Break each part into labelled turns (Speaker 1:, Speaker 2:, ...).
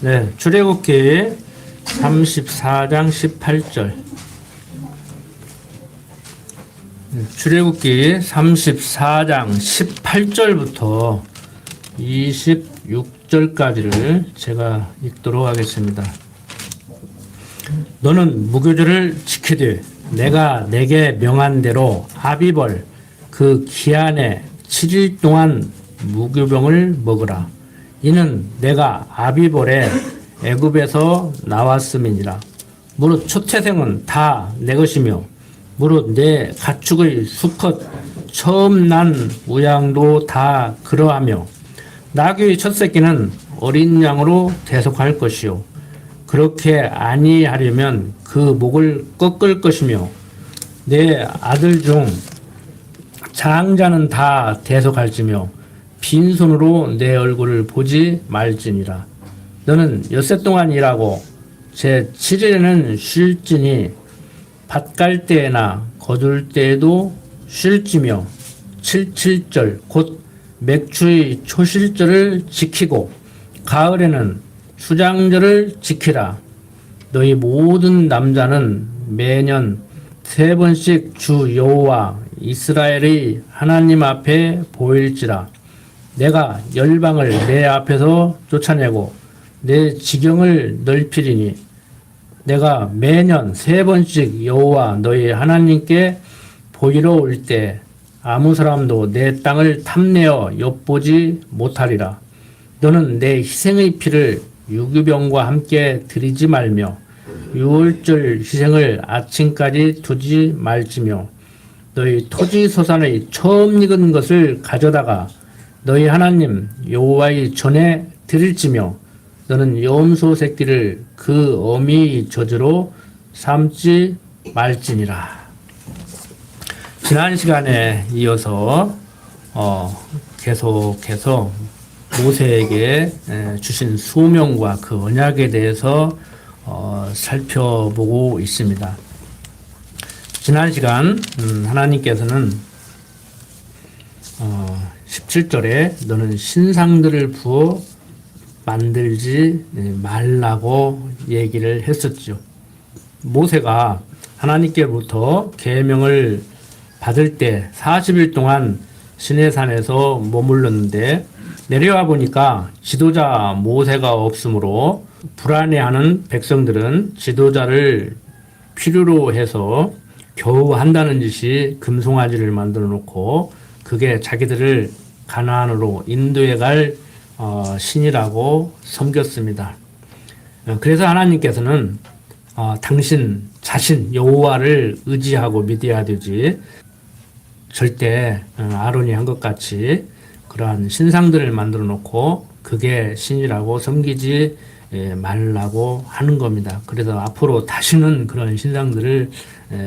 Speaker 1: 네, 출애굽기 34장 18절. 출애굽기 34장 18절부터 26절까지를 제가 읽도록 하겠습니다. 너는 무교절을 지키되 내가 내게 명한 대로 아비벌 그 기한에 7일 동안 무교병을 먹으라. 이는 내가 아비벌에 애굽에서 나왔음이니라. 무릇 초태생은 다 내 것이며 무릇 내 가축의 수컷 처음 난 우양도 다 그러하며 나귀의 첫 새끼는 어린 양으로 대속할 것이요 그렇게 아니하려면 그 목을 꺾을 것이며 내 아들 중 장자는 다 대속할지며 빈손으로 내 얼굴을 보지 말지니라. 너는 엿새 동안 일하고 제 7일에는 쉴지니 밭 갈 때나 거둘 때에도 쉴지며 77절 곧 맥추의 초실절을 지키고 가을에는 수장절을 지키라. 너희 모든 남자는 매년 3번씩 주 여호와 이스라엘의 하나님 앞에 보일지라. 내가 열방을 내 앞에서 쫓아내고 내 지경을 넓히리니 내가 매년 3번씩 여호와 너희 하나님께 보이러 올 때 아무 사람도 내 땅을 탐내어 엿보지 못하리라. 너는 내 희생의 피를 유기병과 함께 드리지 말며 유월절 희생을 아침까지 두지 말지며 너희 토지 소산의 처음 익은 것을 가져다가 너희 하나님 여호와의 전에 드릴지며 너는 염소 새끼를 그 어미의 저주로 삼지 말지니라. 지난 시간에 이어서 계속해서 모세에게 주신 소명과 그 언약에 대해서 살펴보고 있습니다. 지난 시간 하나님께서는 17절에 너는 신상들을 부어 만들지 말라고 얘기를 했었죠. 모세가 하나님께로부터 계명을 받을 때 40일 동안 시내산에서 머물렀는데 내려와 보니까 지도자 모세가 없으므로 불안해하는 백성들은 지도자를 필요로 해서 겨우 한다는 짓이 금송아지를 만들어 놓고 그게 자기들을 가나안으로 인도해 갈 신이라고 섬겼습니다. 그래서 하나님께서는 당신 자신 여호와를 의지하고 믿어야 되지 절대 아론이 한 것 같이 그러한 신상들을 만들어 놓고 그게 신이라고 섬기지 말라고 하는 겁니다. 그래서 앞으로 다시는 그런 신상들을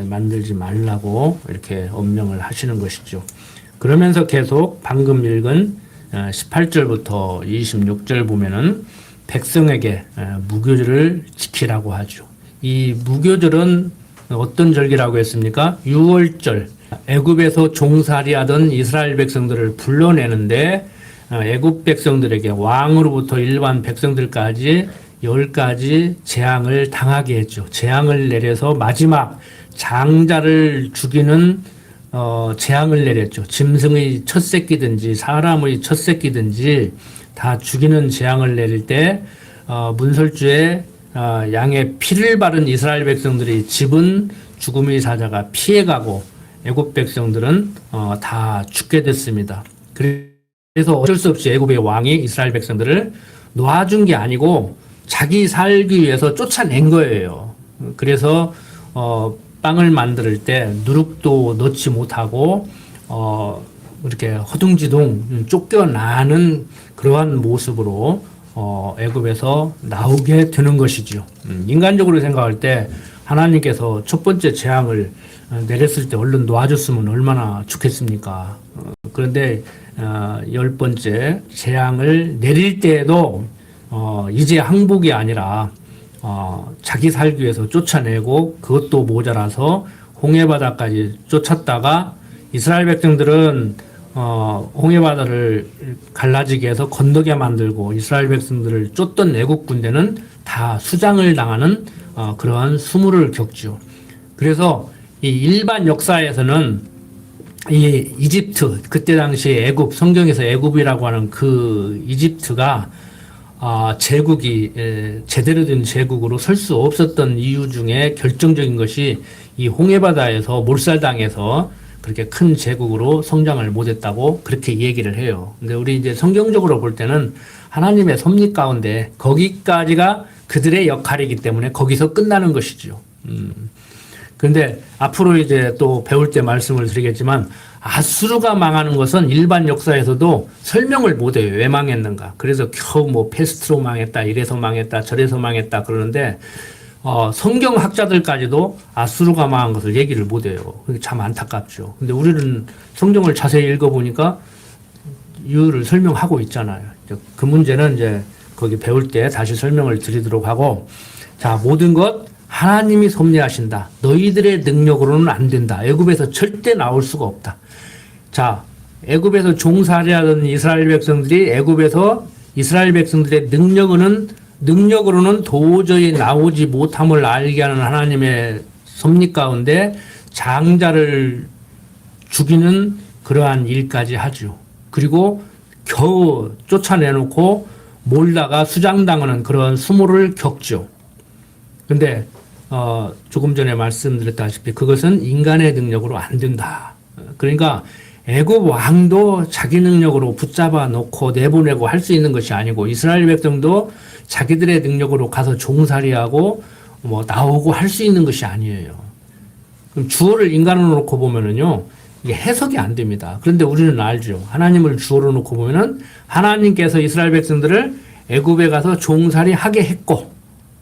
Speaker 1: 만들지 말라고 이렇게 엄명을 하시는 것이죠. 그러면서 계속 방금 읽은 18절부터 26절 보면은 백성에게 무교절을 지키라고 하죠. 이 무교절은 어떤 절기라고 했습니까? 유월절. 애굽에서 종살이하던 이스라엘 백성들을 불러내는데 애굽 백성들에게 왕으로부터 일반 백성들까지 10가지 재앙을 당하게 했죠. 재앙을 내려서 마지막 장자를 죽이는 재앙을 내렸죠. 짐승의 첫 새끼든지 사람의 첫 새끼든지 다 죽이는 재앙을 내릴 때 문설주에 양의 피를 바른 이스라엘 백성들이 집은 죽음의 사자가 피해가고 애굽 백성들은 다 죽게 됐습니다. 그래서 어쩔 수 없이 애굽의 왕이 이스라엘 백성들을 놔준 게 아니고 자기 살기 위해서 쫓아낸 거예요. 그래서 빵을 만들 때 누룩도 넣지 못하고 이렇게 허둥지둥 쫓겨나는 그러한 모습으로 애굽에서 나오게 되는 것이죠. 인간적으로 생각할 때 하나님께서 첫 번째 재앙을 내렸을 때 얼른 놓아줬으면 얼마나 좋겠습니까? 그런데 10번째 재앙을 내릴 때에도 이제 항복이 아니라 자기 살기 위해서 쫓아내고 그것도 모자라서 홍해바다까지 쫓았다가 이스라엘 백성들은 홍해바다를 갈라지게 해서 건너게 만들고 이스라엘 백성들을 쫓던 애국 군대는 다 수장을 당하는 그러한 수모를 겪죠. 그래서 이 일반 역사에서는 이 이집트 그때 당시 애굽 성경에서 애굽이라고 하는 그 이집트가 제국이 제대로 된 제국으로 설 수 없었던 이유 중에 결정적인 것이 이 홍해바다에서 몰살당해서 그렇게 큰 제국으로 성장을 못했다고 그렇게 얘기를 해요. 근데 우리 이제 성경적으로 볼 때는 하나님의 섭리 가운데 거기까지가 그들의 역할이기 때문에 거기서 끝나는 것이죠. 근데 앞으로 이제 또 배울 때 말씀을 드리겠지만 아수르가 망하는 것은 일반 역사에서도 설명을 못해요. 왜 망했는가. 그래서 겨우 뭐 페스트로 망했다, 이래서 망했다, 저래서 망했다 그러는데 성경학자들까지도 아수르가 망한 것을 얘기를 못해요. 그게 참 안타깝죠. 근데 우리는 성경을 자세히 읽어보니까 이유를 설명하고 있잖아요. 그 문제는 이제 거기 배울 때 다시 설명을 드리도록 하고, 자, 모든 것 하나님이 섭리하신다. 너희들의 능력으로는 안 된다. 애굽에서 절대 나올 수가 없다. 자, 애굽에서 종살이하던 이스라엘 백성들이 애굽에서 이스라엘 백성들의 능력으로는 도저히 나오지 못함을 알게 하는 하나님의 섭리 가운데 장자를 죽이는 그러한 일까지 하죠. 그리고 겨우 쫓아내놓고 몰다가 수장당하는 그런 수모를 겪죠. 근데 조금 전에 말씀드렸다시피 그것은 인간의 능력으로 안 된다. 그러니까 애굽 왕도 자기 능력으로 붙잡아 놓고 내보내고 할 수 있는 것이 아니고 이스라엘 백성도 자기들의 능력으로 가서 종살이하고 뭐 나오고 할 수 있는 것이 아니에요. 그럼 주어를 인간으로 놓고 보면은요, 이게 해석이 안 됩니다. 그런데 우리는 알죠. 하나님을 주어로 놓고 보면은 하나님께서 이스라엘 백성들을 애굽에 가서 종살이하게 했고,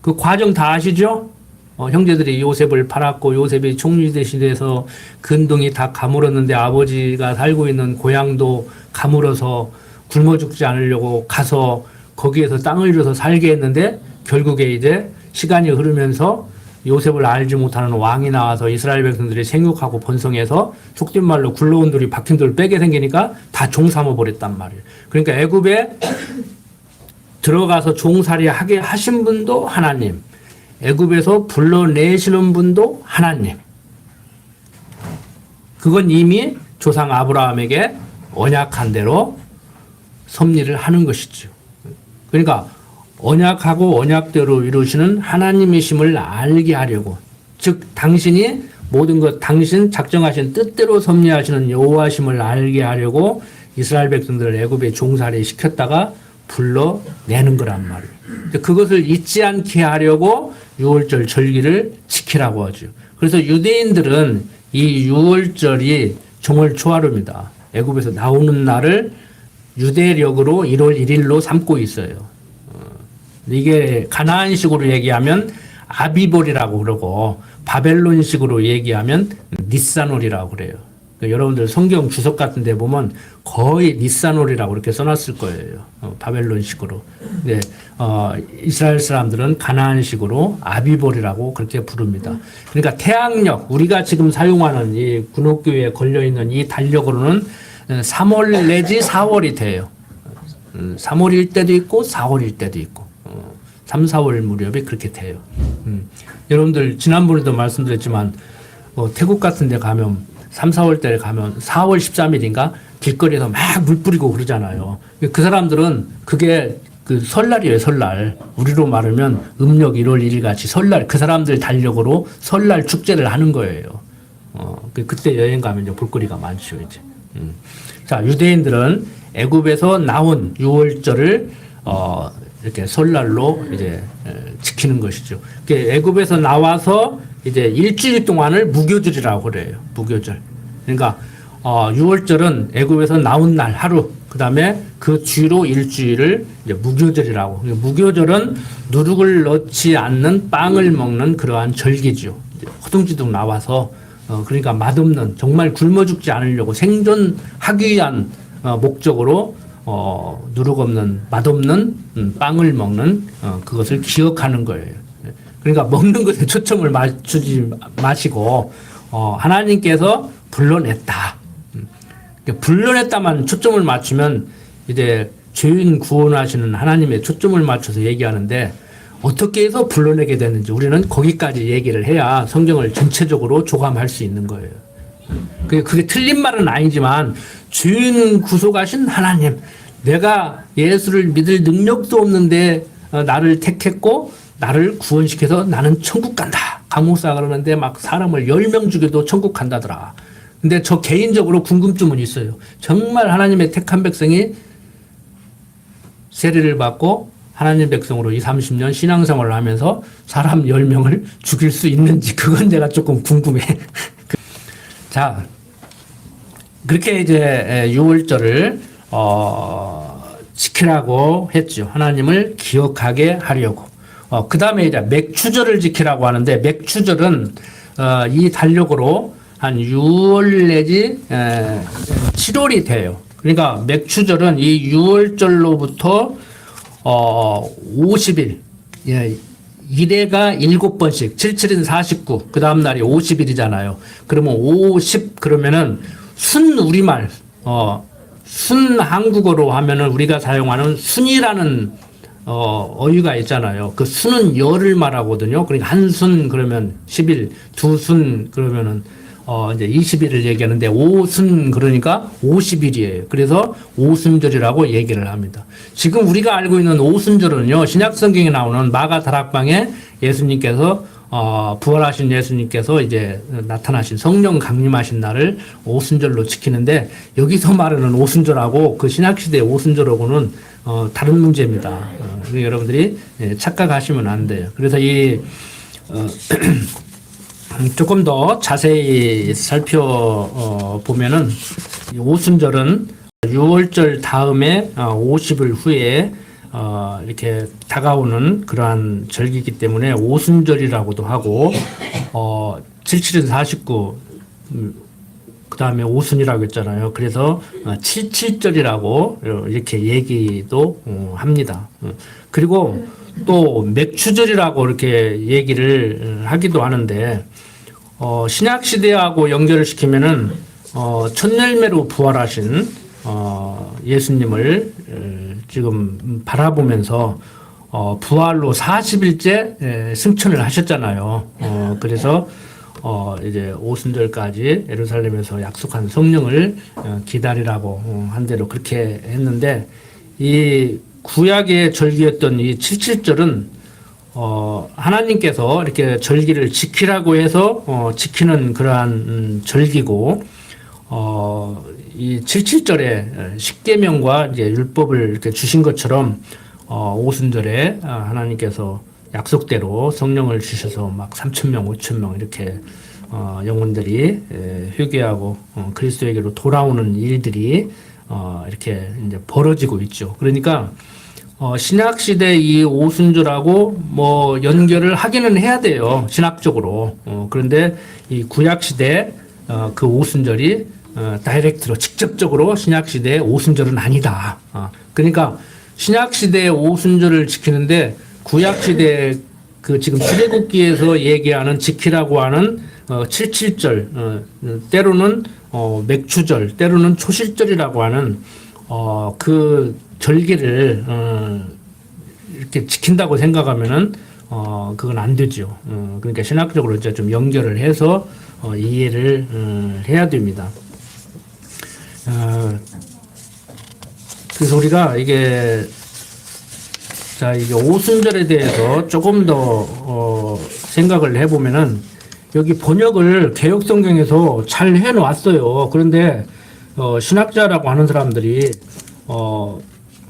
Speaker 1: 그 과정 다 아시죠? 형제들이 요셉을 팔았고 요셉이 총리 대신해서 근동이 다 가물었는데 아버지가 살고 있는 고향도 가물어서 굶어 죽지 않으려고 가서 거기에서 땅을 줘서 살게 했는데 결국에 이제 시간이 흐르면서 요셉을 알지 못하는 왕이 나와서 이스라엘 백성들이 생육하고 번성해서 속된 말로 굴러온 돌이 박힌 돌 빼게 생기니까 다 종 삼아 버렸단 말이에요. 그러니까 애굽에 들어가서 종살이 하게 하신 분도 하나님, 애굽에서 불러내시는 분도 하나님. 그건 이미 조상 아브라함에게 언약한 대로 섭리를 하는 것이죠. 그러니까 언약하고 언약대로 이루시는 하나님이심을 알게 하려고, 즉 당신이 모든 것 당신 작정하신 뜻대로 섭리하시는 여호와심을 알게 하려고 이스라엘 백성들을 애굽에 종살이 시켰다가 불러내는 거란 말이에요. 그것을 잊지 않게 하려고 6월절 절기를 지키라고 하죠. 그래서 유대인들은 이 6월절이 정월 초하루입니다. 애굽에서 나오는 날을 유대력으로 1월 1일로 삼고 있어요. 이게 가나안식으로 얘기하면 아비볼이라고 그러고 바벨론식으로 얘기하면 니산월이라고 그래요. 그러니까 여러분들 성경 주석 같은 데 보면 거의 니산월이라고 이렇게 써놨을 거예요. 바벨론식으로. 근데 이스라엘 사람들은 가나안식으로 아비볼이라고 그렇게 부릅니다. 그러니까 태양력, 우리가 지금 사용하는 이 군옥교에 걸려있는 이 달력으로는 3월 내지 4월이 돼요. 3월일 때도 있고 4월일 때도 있고 3, 4월 무렵에 그렇게 돼요. 여러분들 지난번에도 말씀드렸지만 태국 같은 데 가면 3, 4월 때 가면 4월 13일인가 길거리에서 막 물 뿌리고 그러잖아요. 그 사람들은 그게 그 설날이에요, 설날. 우리로 말하면 음력 1월 1일 같이 설날, 그 사람들 달력으로 설날 축제를 하는 거예요. 그때 여행 가면 이제 볼거리가 많죠, 이제. 자, 유대인들은 애굽에서 나온 6월절을 이렇게 설날로 이제 지키는 것이죠. 애굽에서 나와서 이제 일주일 동안을 무교절이라고 그래요. 무교절. 그러니까 6월절은 애굽에서 나온 날 하루, 그다음에 그 뒤로 일주일을 이제 무교절이라고. 무교절은 누룩을 넣지 않는 빵을 먹는 그러한 절기죠. 허둥지둥 나와서 그러니까 맛없는, 정말 굶어 죽지 않으려고 생존하기 위한 목적으로 누룩 없는 맛없는 빵을 먹는 그것을 기억하는 거예요. 그러니까 먹는 것에 초점을 맞추지 마시고 하나님께서 불러냈다. 불론에다만 초점을 맞추면 이제 죄인 구원하시는 하나님의 초점을 맞춰서 얘기하는데 어떻게 해서 불러내게 되는지 우리는 거기까지 얘기를 해야 성경을 전체적으로 조감할 수 있는 거예요. 그게 틀린 말은 아니지만 죄인 구속하신 하나님, 내가 예수를 믿을 능력도 없는데 나를 택했고 나를 구원시켜서 나는 천국 간다. 강목사 그러는데 막 사람을 10명 죽여도 천국 간다더라. 근데 저 개인적으로 궁금증은 있어요. 정말 하나님의 택한 백성이 세례를 받고 하나님 백성으로 30년 신앙생활을 하면서 사람 10명을 죽일 수 있는지 그건 제가 조금 궁금해. 자, 그렇게 이제 6월절을 지키라고 했죠. 하나님을 기억하게 하려고. 그 다음에 이제 맥추절을 지키라고 하는데 맥추절은 이 달력으로 한 6월 내지 7월이 돼요. 그러니까 맥추절은 이 6월절로부터 50일, 예, 1회가 7번씩, 77인 49, 그 다음 날이 50일이잖아요. 그러면 50, 그러면은 순 우리말, 순 한국어로 하면은 우리가 사용하는 순이라는 어휘가 있잖아요. 그 순은 열을 말하거든요. 그러니까 한 순 그러면 10일, 두 순 그러면은 이제 20일을 얘기하는데 오순 그러니까 50일이에요. 그래서 오순절이라고 얘기를 합니다. 지금 우리가 알고 있는 오순절은요, 신약 성경에 나오는 마가 다락방에 예수님께서 부활하신 예수님께서 이제 나타나신 성령 강림하신 날을 오순절로 지키는데 여기서 말하는 오순절하고 그 신약 시대의 오순절하고는 다른 문제입니다. 여러분들이 착각하시면 안 돼요. 그래서 이 조금 더 자세히 살펴보면은 오순절은 6월절 다음에 50일 후에 이렇게 다가오는 그러한 절기이기 때문에 오순절이라고도 하고 77은 49 그 다음에 오순이라고 했잖아요. 그래서 77절이라고 이렇게 얘기도 합니다. 그리고 또 맥추절이라고 이렇게 얘기를 하기도 하는데 신약 시대하고 연결을 시키면은 첫 열매로 부활하신 예수님을 지금 바라보면서 부활로 40일째 승천을 하셨잖아요. 그래서 이제 오순절까지 예루살렘에서 약속한 성령을 기다리라고 한 대로 그렇게 했는데 이 구약의 절기였던 이 77절은 하나님께서 이렇게 절기를 지키라고 해서 지키는 그러한 절기고 이 77절에 십계명과 이제 율법을 이렇게 주신 것처럼 오순절에 하나님께서 약속대로 성령을 주셔서 막 3,000명, 5,000명 이렇게 영혼들이 회개하고 그리스도에게로 돌아오는 일들이 이렇게 이제 벌어지고 있죠. 그러니까 신약 시대 이 오순절하고 뭐 연결을 하기는 해야 돼요. 신학적으로. 그런데 이 구약 시대 그 오순절이 다이렉트로 직접적으로 신약 시대의 오순절은 아니다. 그러니까 신약 시대의 오순절을 지키는데 구약 시대 그 지금 출애굽기에서 얘기하는 지키라고 하는 77절 때로는 맥추절 때로는 초실절이라고 하는 그 절기를 이렇게 지킨다고 생각하면은 그건 안 되죠. 그러니까 신학적으로 이제 좀 연결을 해서 이해를 해야 됩니다. 그래서 우리가 이게 오순절에 대해서 조금 더 생각을 해보면은 여기 번역을 개역성경에서 잘 해놓았어요. 그런데 신학자라고 하는 사람들이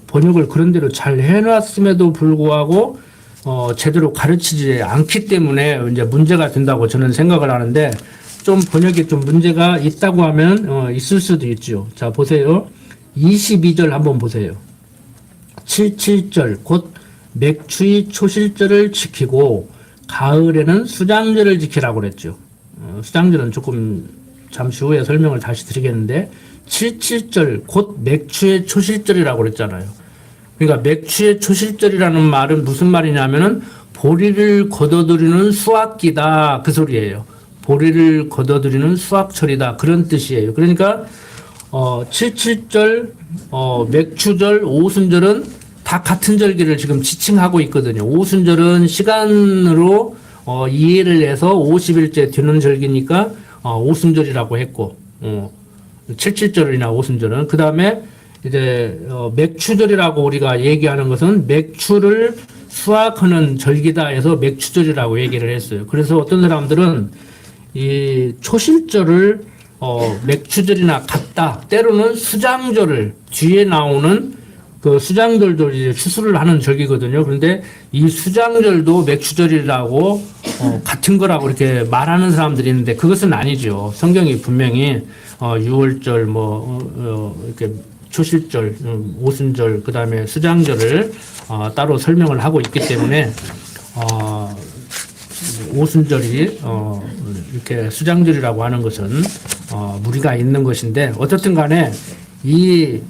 Speaker 1: 번역을 그런 대로 잘 해놨음에도 불구하고 제대로 가르치지 않기 때문에 이제 문제가 된다고 저는 생각을 하는데 좀 번역에 좀 문제가 있다고 하면 있을 수도 있죠. 자, 보세요. 22절 한번 보세요. 77절 곧 맥추의 초실절을 지키고 가을에는 수장절을 지키라고 그랬죠. 수장절은 조금 잠시 후에 설명을 다시 드리겠는데 77절 곧 맥추의 초실절이라고 그랬잖아요. 그러니까 맥추의 초실절이라는 말은 무슨 말이냐면은 보리를 거둬들이는 수확기다 그 소리예요. 보리를 거둬들이는 수확철이다 그런 뜻이에요. 그러니까 칠칠절, 맥추절, 오순절은 다 같은 절기를 지금 지칭하고 있거든요. 오순절은 시간으로 이해를 해서 50일째 되는 절기니까 오순절이라고 했고, 칠칠절이나 오순절은 그 다음에 이제 맥추절이라고 우리가 얘기하는 것은 맥추를 수확하는 절기다 해서 맥추절이라고 얘기를 했어요. 그래서 어떤 사람들은 이 초실절을 맥추절이나 같다. 때로는 수장절을 뒤에 나오는 그 수장절도 이제 추수를 하는 절기거든요. 그런데 이 수장절도 맥추절이라고 같은 거라고 이렇게 말하는 사람들이 있는데 그것은 아니죠. 성경이 분명히 6월절 이렇게 초실절, 오순절, 그 다음에 수장절을 따로 설명을 하고 있기 때문에 오순절이 이렇게 수장절이라고 하는 것은 무리가 있는 것인데 어떻든 간에 이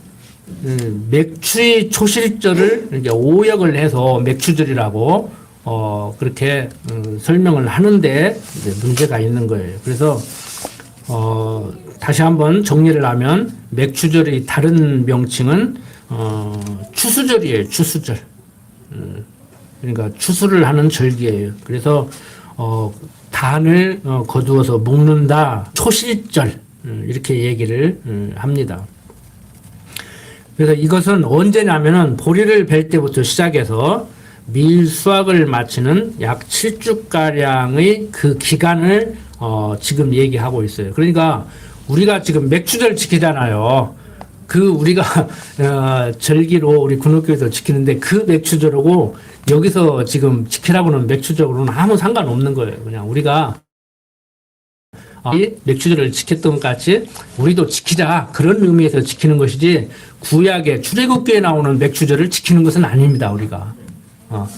Speaker 1: 맥추의 초실절을 이제 오역을 해서 맥추절이라고 그렇게 설명을 하는데 이제 문제가 있는 거예요. 그래서 다시 한번 정리를 하면 맥추절의 다른 명칭은 추수절이에요. 추수절. 그러니까 추수를 하는 절기예요. 그래서 단을 거두어서 묶는다. 초실절 이렇게 얘기를 합니다. 그래서 이것은 언제냐면은 보리를 벨 때부터 시작해서 밀 수확을 마치는 약 7주가량의 그 기간을 지금 얘기하고 있어요. 그러니까 우리가 지금 맥추절 지키잖아요. 그 우리가 절기로 우리 군옥교에서 지키는데 그 맥추절하고 여기서 지금 지키라고는 맥추절하고는 아무 상관없는 거예요. 그냥 우리가 이 맥추절을 지켰던 것 같이 우리도 지키자 그런 의미에서 지키는 것이지 구약의 출애굽기에 나오는 맥추절을 지키는 것은 아닙니다. 우리가.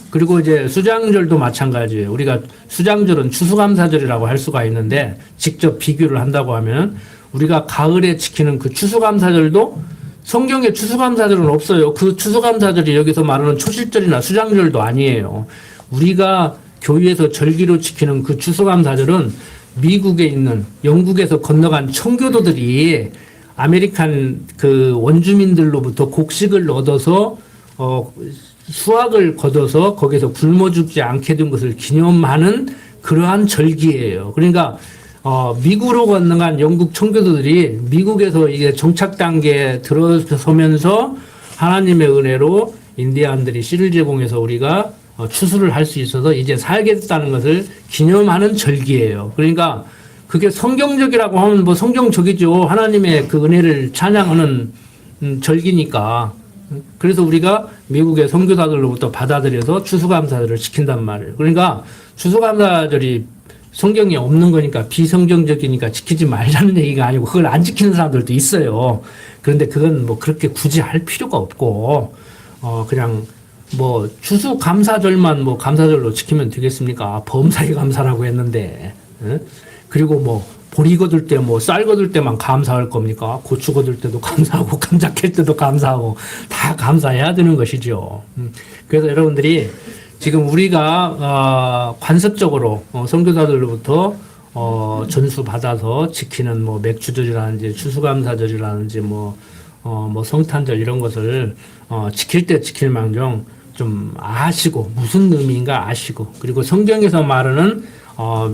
Speaker 1: 그리고 이제 수장절도 마찬가지예요. 우리가 수장절은 추수감사절이라고 할 수가 있는데 직접 비교를 한다고 하면 우리가 가을에 지키는 그 추수감사절도 성경에 추수감사절은 없어요. 그 추수감사절이 여기서 말하는 초실절이나 수장절도 아니에요. 우리가 교회에서 절기로 지키는 그 추수감사절은 미국에 있는 영국에서 건너간 청교도들이 아메리칸 그 원주민들로부터 곡식을 얻어서 수확을 거둬서 거기서 굶어 죽지 않게 된 것을 기념하는 그러한 절기예요. 그러니까 미국으로 건너간 영국 청교도들이 미국에서 이게 정착 단계에 들어서면서 하나님의 은혜로 인디안들이 씨를 제공해서 우리가 추수를 할 수 있어서 이제 살겠다는 것을 기념하는 절기예요. 그러니까 그게 성경적이라고 하면 뭐 성경적이죠. 하나님의 그 은혜를 찬양하는 절기니까. 그래서 우리가 미국의 선교사들로부터 받아들여서 추수감사절을 지킨단 말이에요. 그러니까 추수감사절이 성경에 없는 거니까 비성경적이니까 지키지 말자는 얘기가 아니고 그걸 안 지키는 사람들도 있어요. 그런데 그건 뭐 그렇게 굳이 할 필요가 없고 그냥 뭐 추수감사절만 뭐 감사절로 지키면 되겠습니까? 범사에 감사라고 했는데. 그리고 뭐 보리 거둘 때 뭐 쌀 거둘 때만 감사할 겁니까? 고추 거둘 때도 감사하고 감자 캘 때도 감사하고 다 감사해야 되는 것이죠. 그래서 여러분들이 지금 우리가 관습적으로 선교사들로부터 전수 받아서 지키는 뭐 맥추절이라든지 추수감사절이라든지 뭐 성탄절 이런 것을 지킬 때 지킬망정 좀 아시고 무슨 의미인가 아시고 그리고 성경에서 말하는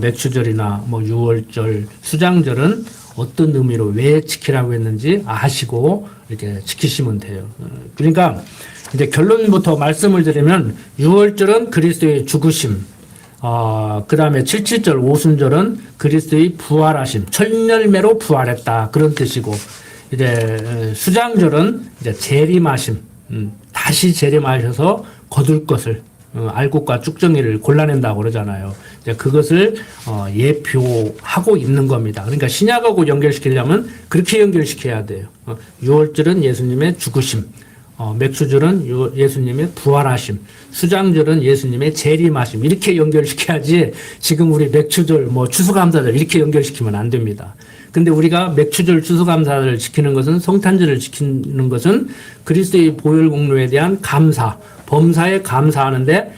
Speaker 1: 맥추절이나 뭐 6월절, 수장절은 어떤 의미로 왜 지키라고 했는지 아시고 이렇게 지키시면 돼요. 그러니까 이제 결론부터 말씀을 드리면 6월절은 그리스도의 죽으심, 그 다음에 77절 오순절은 그리스도의 부활하심, 천열매로 부활했다 그런 뜻이고 이제 수장절은 이제 재림하심, 다시 재림하셔서 거둘 것을 알곡과 쭉정이를 골라낸다고 그러잖아요. 이제 그것을 예표하고 있는 겁니다. 그러니까 신약하고 연결시키려면 그렇게 연결시켜야 돼요. 6월절은 예수님의 죽으심, 맥추절은 예수님의 부활하심, 수장절은 예수님의 재림하심 이렇게 연결시켜야지 지금 우리 맥추절, 뭐 추수감사절 이렇게 연결시키면 안 됩니다. 근데 우리가 맥추절 추수감사를 지키는 것은 성탄절을 지키는 것은 그리스도의 보혈 공로에 대한 감사, 범사에 감사하는데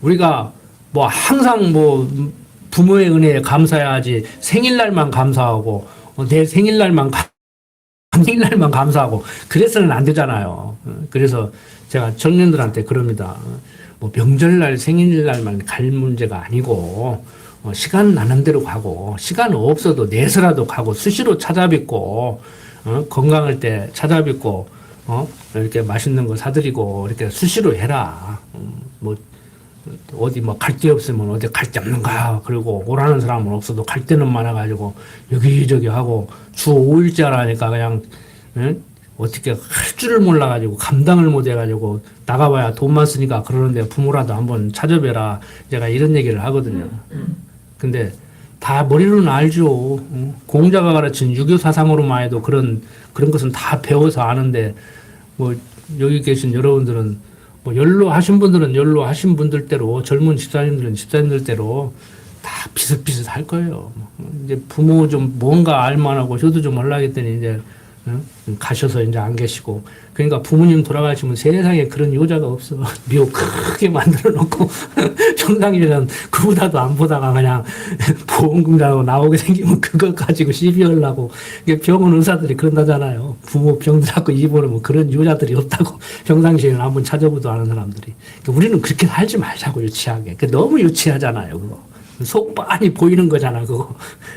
Speaker 1: 우리가 뭐 항상 뭐 부모의 은혜에 감사해야지 생일날만 감사하고 내 생일날만 생일날만 감사하고 그래서는 안 되잖아요. 그래서 제가 청년들한테 그럽니다. 뭐 명절날 생일날만 갈 문제가 아니고 시간 나는 대로 가고 시간 없어도 내서라도 가고 수시로 찾아뵙고 건강할 때 찾아뵙고 이렇게 맛있는 거 사드리고 이렇게 수시로 해라. 뭐 어디 뭐 갈 데 없으면 어디 갈 데 없는가. 그리고 오라는 사람은 없어도 갈 데는 많아가지고 여기저기 하고 주 5일째 하라니까 그냥 어떻게 할 줄을 몰라가지고 감당을 못해가지고 나가봐야 돈만 쓰니까 그러는데 부모라도 한번 찾아뵈라. 제가 이런 얘기를 하거든요. 근데 다 머리로는 알죠. 공자가 가르친 유교 사상으로만 해도 그런 것은 다 배워서 아는데 뭐 여기 계신 여러분들은 뭐 연로하신 분들은 연로하신 분들대로 젊은 집사님들은 집사님들대로 다 비슷비슷할 거예요. 이제 부모 좀 뭔가 알만하고 저도 좀 하려겠더니 이제 가셔서 이제 안 계시고 그러니까 부모님 돌아가시면 세상에 그런 여자가 없어. 미혹 크게 만들어 놓고 평상시에는 그보다도 안 보다가 그냥 보험금이라고 나오게 생기면 그거 가지고 시비 걸라고 병원 의사들이 그런다잖아요. 부모 병 잡고 입원하면 뭐 그런 여자들이 없다고 평상시에는 한번 찾아보도 않은 사람들이. 그러니까 우리는 그렇게 살지 말자고 유치하게. 너무 유치하잖아요 그거. 속 빤히 보이는 거잖아, 그거.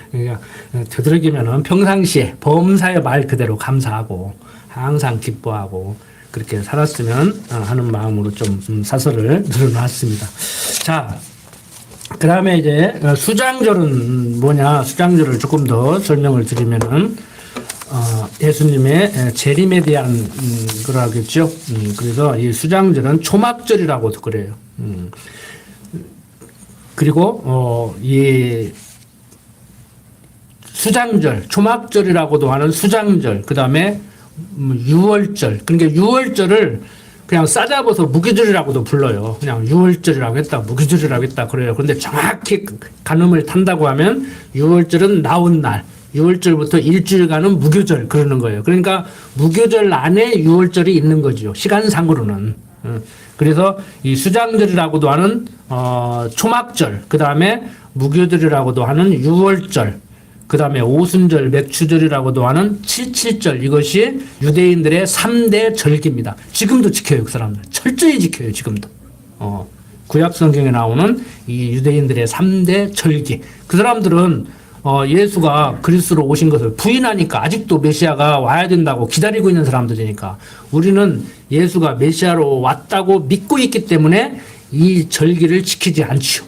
Speaker 1: 그러니까, 되도록이면은 평상시에 범사의 말 그대로 감사하고, 항상 기뻐하고, 그렇게 살았으면 하는 마음으로 좀 사설을 늘어놨습니다. 자, 그 다음에 이제 수장절은 뭐냐, 수장절을 조금 더 설명을 드리면은, 예수님의 재림에 대한 거라겠죠. 그래서 이 수장절은 초막절이라고도 그래요. 그리고 이 수장절, 초막절이라고도 하는 수장절, 그 다음에 유월절. 그러니까 유월절을 그냥 싸잡아서 무교절이라고도 불러요. 그냥 유월절이라고 했다, 무교절이라고 했다 그래요. 그런데 정확히 가늠을 탄다고 하면 유월절은 나온 날, 유월절부터 일주일간은 무교절 그러는 거예요. 그러니까 무교절 안에 유월절이 있는 거죠. 시간상으로는. 그래서 이 수장절이라고도 하는 초막절, 그 다음에 무교절이라고도 하는 유월절, 그 다음에 오순절, 맥추절이라고도 하는 칠칠절, 이것이 유대인들의 3대 절기입니다. 지금도 지켜요, 그 사람들. 철저히 지켜요, 지금도. 구약 성경에 나오는 이 유대인들의 3대 절기. 그 사람들은 예수가 그리스도로 오신 것을 부인하니까 아직도 메시아가 와야 된다고 기다리고 있는 사람들이니까 우리는 예수가 메시아로 왔다고 믿고 있기 때문에 이 절기를 지키지 않지요.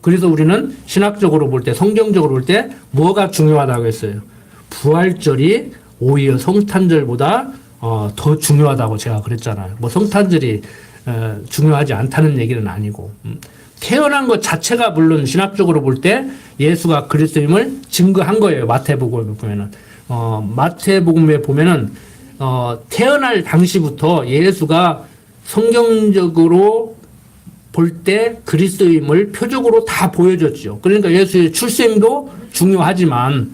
Speaker 1: 그래서 우리는 신학적으로 볼 때, 성경적으로 볼 때 뭐가 중요하다고 했어요? 부활절이 오히려 성탄절보다 더 중요하다고 제가 그랬잖아요. 뭐 성탄절이 중요하지 않다는 얘기는 아니고 태어난 것 자체가 물론 신학적으로 볼 때 예수가 그리스도임을 증거한 거예요. 마태복음에 보면은 마태복음에 보면은 태어날 당시부터 예수가 성경적으로 볼 때 그리스도임을 표적으로 다 보여줬죠. 그러니까 예수의 출생도 중요하지만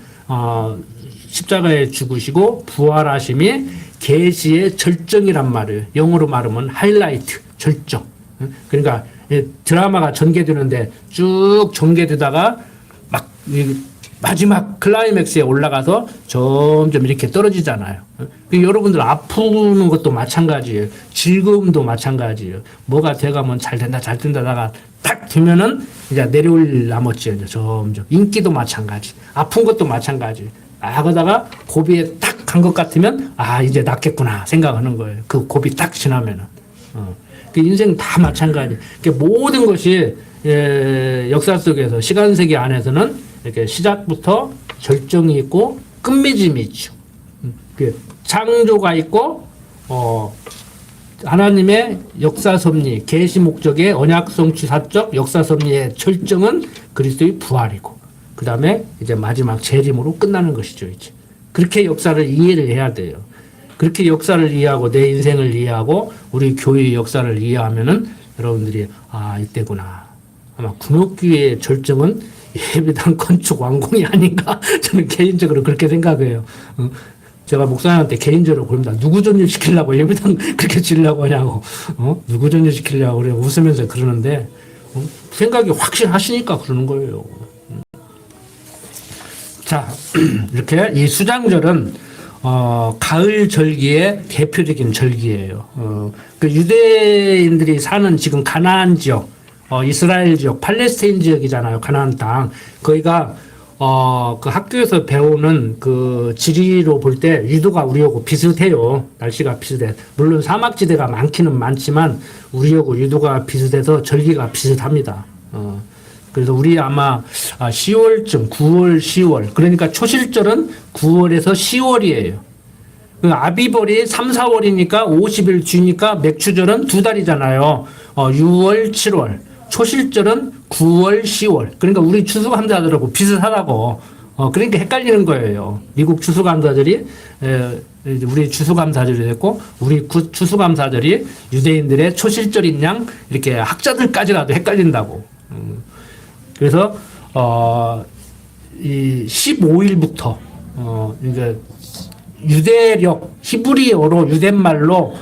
Speaker 1: 십자가에 죽으시고 부활하심이 계시의 절정이란 말이에요. 영어로 말하면 하이라이트, 절정. 그러니까 드라마가 전개되는데 쭉 전개되다가 막 마지막 클라이맥스에 올라가서 점점 이렇게 떨어지잖아요. 여러분들 아프는 것도 마찬가지예요. 즐거움도 마찬가지예요. 뭐가 돼가면 잘 된다 하다가 딱 되면은 이제 내려올 나머지 이제 점점 인기도 마찬가지. 아픈 것도 마찬가지. 하다가 고비에 딱 간 것 같으면 이제 낫겠구나 생각하는 거예요. 그 고비 딱 지나면은. 그 인생 다 마찬가지. 모든 것이 역사 속에서 시간 세계 안에서는 이렇게 시작부터 절정이 있고 끝맺음이 있죠. 창조가 있고 하나님의 역사 섭리, 계시 목적의 언약 성취 사적 역사 섭리의 절정은 그리스도의 부활이고 그 다음에 이제 마지막 재림으로 끝나는 것이죠. 이제 그렇게 역사를 이해를 해야 돼요. 그렇게 역사를 이해하고 내 인생을 이해하고 우리 교회의 역사를 이해하면은 여러분들이 이때구나. 아마 군옥교회의 절정은 예배당 건축 완공이 아닌가 저는 개인적으로 그렇게 생각해요. 제가 목사님한테 개인적으로 그럽니다. 누구 전율시키려고 예배당 그렇게 지으려고 하냐고. 누구 전율시키려고 그래 웃으면서 그러는데 생각이 확실하시니까 그러는 거예요. 자, 이렇게 이 수장절은 가을 절기의 대표적인 절기예요. 그 유대인들이 사는 지금 가나안 지역, 이스라엘 지역, 팔레스타인 지역이잖아요. 가나안 땅. 거기가 그 학교에서 배우는 그 지리로 볼 때 유도가 우리하고 비슷해요. 날씨가 비슷해. 물론 사막지대가 많기는 많지만 우리하고 유도가 비슷해서 절기가 비슷합니다. 그래서 우리 아마 10월쯤, 9월, 10월. 그러니까 초실절은 9월에서 10월이에요. 그 아비벌이 3, 4월이니까 50일 뒤니까 맥추절은 2달이잖아요. 6월, 7월. 초실절은 9월, 10월. 그러니까 우리 추수감사들하고 비슷하다고. 그러니까 헷갈리는 거예요. 미국 추수감사절이 우리 추수감사절이 됐고 우리 추수감사절이 유대인들의 초실절인 양 이렇게 학자들까지라도 헷갈린다고. 그래서 이 15일부터 이제 유대력 히브리어로 유대말로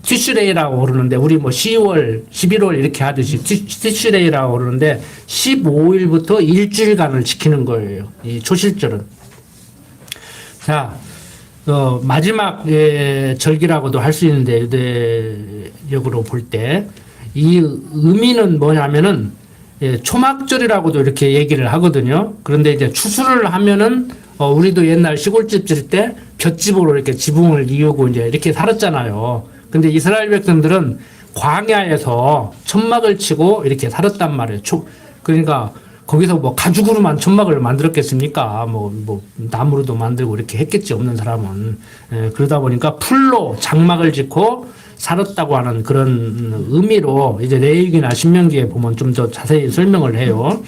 Speaker 1: 티슈레이라고 그러는데 우리 뭐 10월, 11월 이렇게 하듯이 티슈레이라고 그러는데 15일부터 일주일간을 지키는 거예요. 이 초실절은. 자, 마지막 절기라고도 할 수 있는데 유대력으로 볼 때 이 의미는 뭐냐면은 초막절이라고도 이렇게 얘기를 하거든요. 그런데 이제 추수를 하면은 우리도 옛날 시골집 질 때 볏집으로 이렇게 지붕을 이우고 이제 이렇게 살았잖아요. 근데 이스라엘 백성들은 광야에서 천막을 치고 이렇게 살았단 말이에요. 그러니까 거기서 뭐 가죽으로만 천막을 만들었겠습니까? 뭐 나무로도 만들고 이렇게 했겠지, 없는 사람은. 그러다 보니까 풀로 장막을 짓고 살았다고 하는 그런 의미로 이제 레위기나 신명기에 보면 좀 더 자세히 설명을 해요.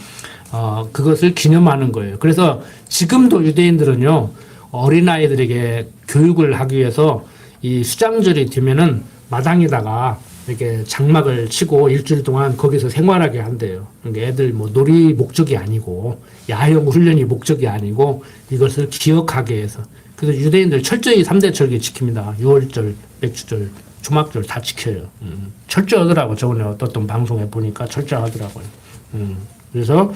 Speaker 1: 그것을 기념하는 거예요. 그래서 지금도 유대인들은요, 어린아이들에게 교육을 하기 위해서 이 수장절이 되면은 마당에다가 이렇게 장막을 치고 일주일 동안 거기서 생활하게 한대요. 그러니까 애들 뭐 놀이 목적이 아니고 야영 훈련이 목적이 아니고 이것을 기억하게 해서. 그래서 유대인들 철저히 3대 절기 지킵니다. 유월절, 맥추절, 초막절 다 지켜요. 철저하더라고. 저번에 어떤 방송에 보니까 철저하더라고요. 그래서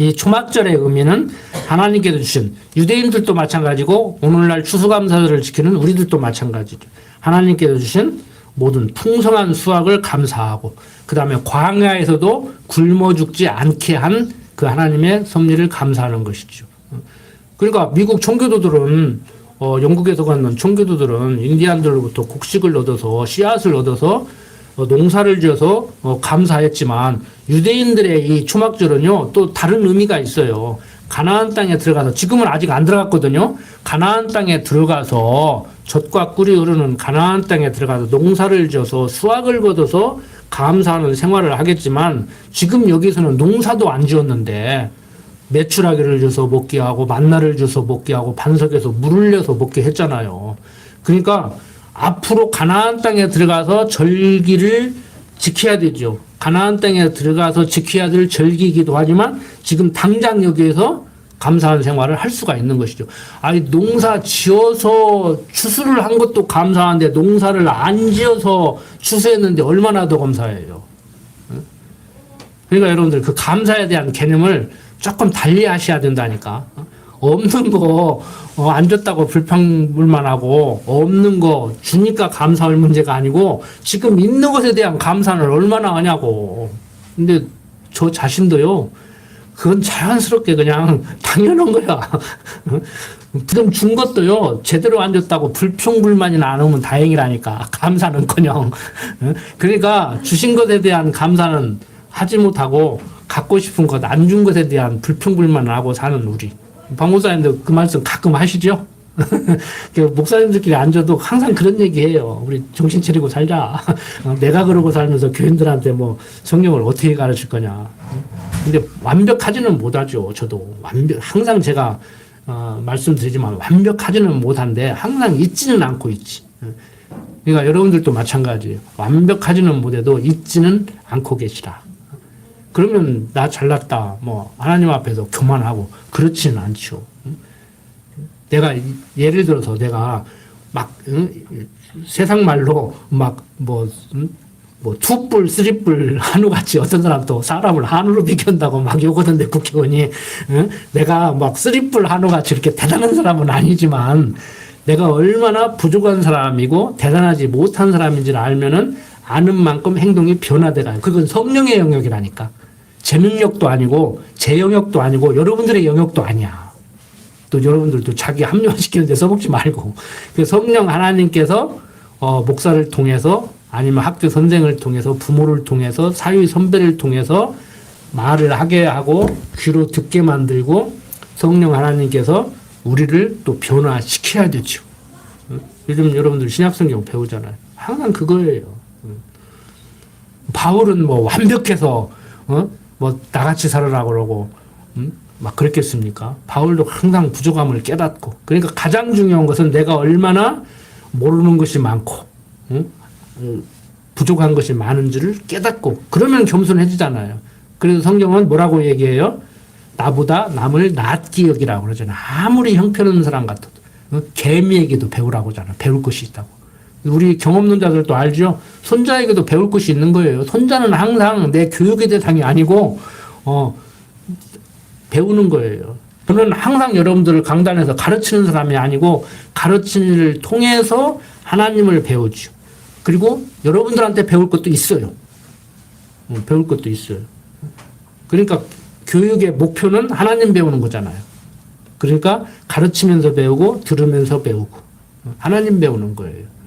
Speaker 1: 이 초막절의 의미는 하나님께서 주신 유대인들도 마찬가지고 오늘날 추수감사절을 지키는 우리들도 마찬가지죠. 하나님께서 주신 모든 풍성한 수확을 감사하고 그 다음에 광야에서도 굶어 죽지 않게 한 그 하나님의 섭리를 감사하는 것이죠. 그러니까 미국 청교도들은 영국에서 갔는 청교도들은 인디안들로부터 곡식을 얻어서 씨앗을 얻어서 농사를 지어서 감사했지만 유대인들의 이 초막절은요 또 다른 의미가 있어요. 가나안 땅에 들어가서 지금은 아직 안 들어갔거든요. 가나안 땅에 들어가서 젖과 꿀이 흐르는 가나안 땅에 들어가서 농사를 지어서 수확을 거둬서 감사하는 생활을 하겠지만 지금 여기서는 농사도 안 지었는데 메추라기를 줘서 먹게 하고 만나를 줘서 먹게 하고 반석에서 물을 내서 먹게 했잖아요. 그러니까 앞으로 가나안 땅에 들어가서 절기를 지켜야 되죠. 가나안 땅에 들어가서 지켜야 될 절기이기도 하지만 지금 당장 여기에서 감사한 생활을 할 수가 있는 것이죠. 아니 농사 지어서 추수를 한 것도 감사한데 농사를 안 지어서 추수했는데 얼마나 더 감사해요. 그러니까 여러분들 그 감사에 대한 개념을 조금 달리 하셔야 된다니까. 없는 거 안 줬다고 불평불만하고 없는 거 주니까 감사할 문제가 아니고 지금 있는 것에 대한 감사는 얼마나 하냐고. 근데 저 자신도요. 그건 자연스럽게 그냥 당연한 거야. 그럼 준 것도요. 제대로 안 줬다고 불평불만이 안 오면 다행이라니까. 감사는커녕. 그러니까 주신 것에 대한 감사는 하지 못하고 갖고 싶은 것 안 준 것에 대한 불평불만을 하고 사는 우리. 박 목사님도 그 말씀 가끔 하시죠? 목사님들끼리 앉아도 항상 그런 얘기해요. 우리 정신 차리고 살자. 내가 그러고 살면서 교인들한테 뭐 성경을 어떻게 가르칠 거냐. 근데 완벽하지는 못하죠. 저도 항상 제가 말씀드리지만 완벽하지는 못한데 항상 잊지는 않고 있지. 그러니까 여러분들도 마찬가지예요. 완벽하지는 못해도 잊지는 않고 계시라. 그러면 나 잘났다. 뭐 하나님 앞에서 교만하고 그렇지는 않죠. 내가 예를 들어서 내가 막 세상 말로 막 뭐 뭐 투뿔, 쓰리뿔 한우같이 어떤 사람 또 사람을 한우로 비견다고 막 욕하던데 국회의원이 응? 내가 막 쓰리뿔 한우같이 이렇게 대단한 사람은 아니지만 내가 얼마나 부족한 사람이고 대단하지 못한 사람인지를 알면은 아는 만큼 행동이 변화돼가요. 그건 성령의 영역이라니까. 제 능력도 아니고 제 영역도 아니고 여러분들의 영역도 아니야. 또 여러분들도 자기 합리화시키는 데 써먹지 말고 그 성령 하나님께서 목사를 통해서 아니면 학교 선생을 통해서 부모를 통해서 사위 선배를 통해서 말을 하게 하고 귀로 듣게 만들고 성령 하나님께서 우리를 또 변화시켜야 되죠. 요즘 여러분들 신약성경 배우잖아요. 항상 그거예요. 바울은 뭐 완벽해서 뭐 나같이 살아라 그러고 막 그랬겠습니까? 바울도 항상 부족함을 깨닫고 그러니까 가장 중요한 것은 내가 얼마나 모르는 것이 많고 부족한 것이 많은지를 깨닫고 그러면 겸손해지잖아요. 그래서 성경은 뭐라고 얘기해요? 나보다 남을 낫게 여기라고 그러잖아요. 아무리 형편없는 사람 같아도 개미에게도 배우라고 하잖아요. 배울 것이 있다고. 우리 경험 없는 자들도 알죠? 손자에게도 배울 것이 있는 거예요. 손자는 항상 내 교육의 대상이 아니고 배우는 거예요. 저는 항상 여러분들을 강단에서 가르치는 사람이 아니고 가르치는 일을 통해서 하나님을 배우죠. 그리고 여러분들한테 배울 것도 있어요. 배울 것도 있어요. 그러니까 교육의 목표는 하나님 배우는 거잖아요. 그러니까 가르치면서 배우고 들으면서 배우고 하나님 배우는 거예요.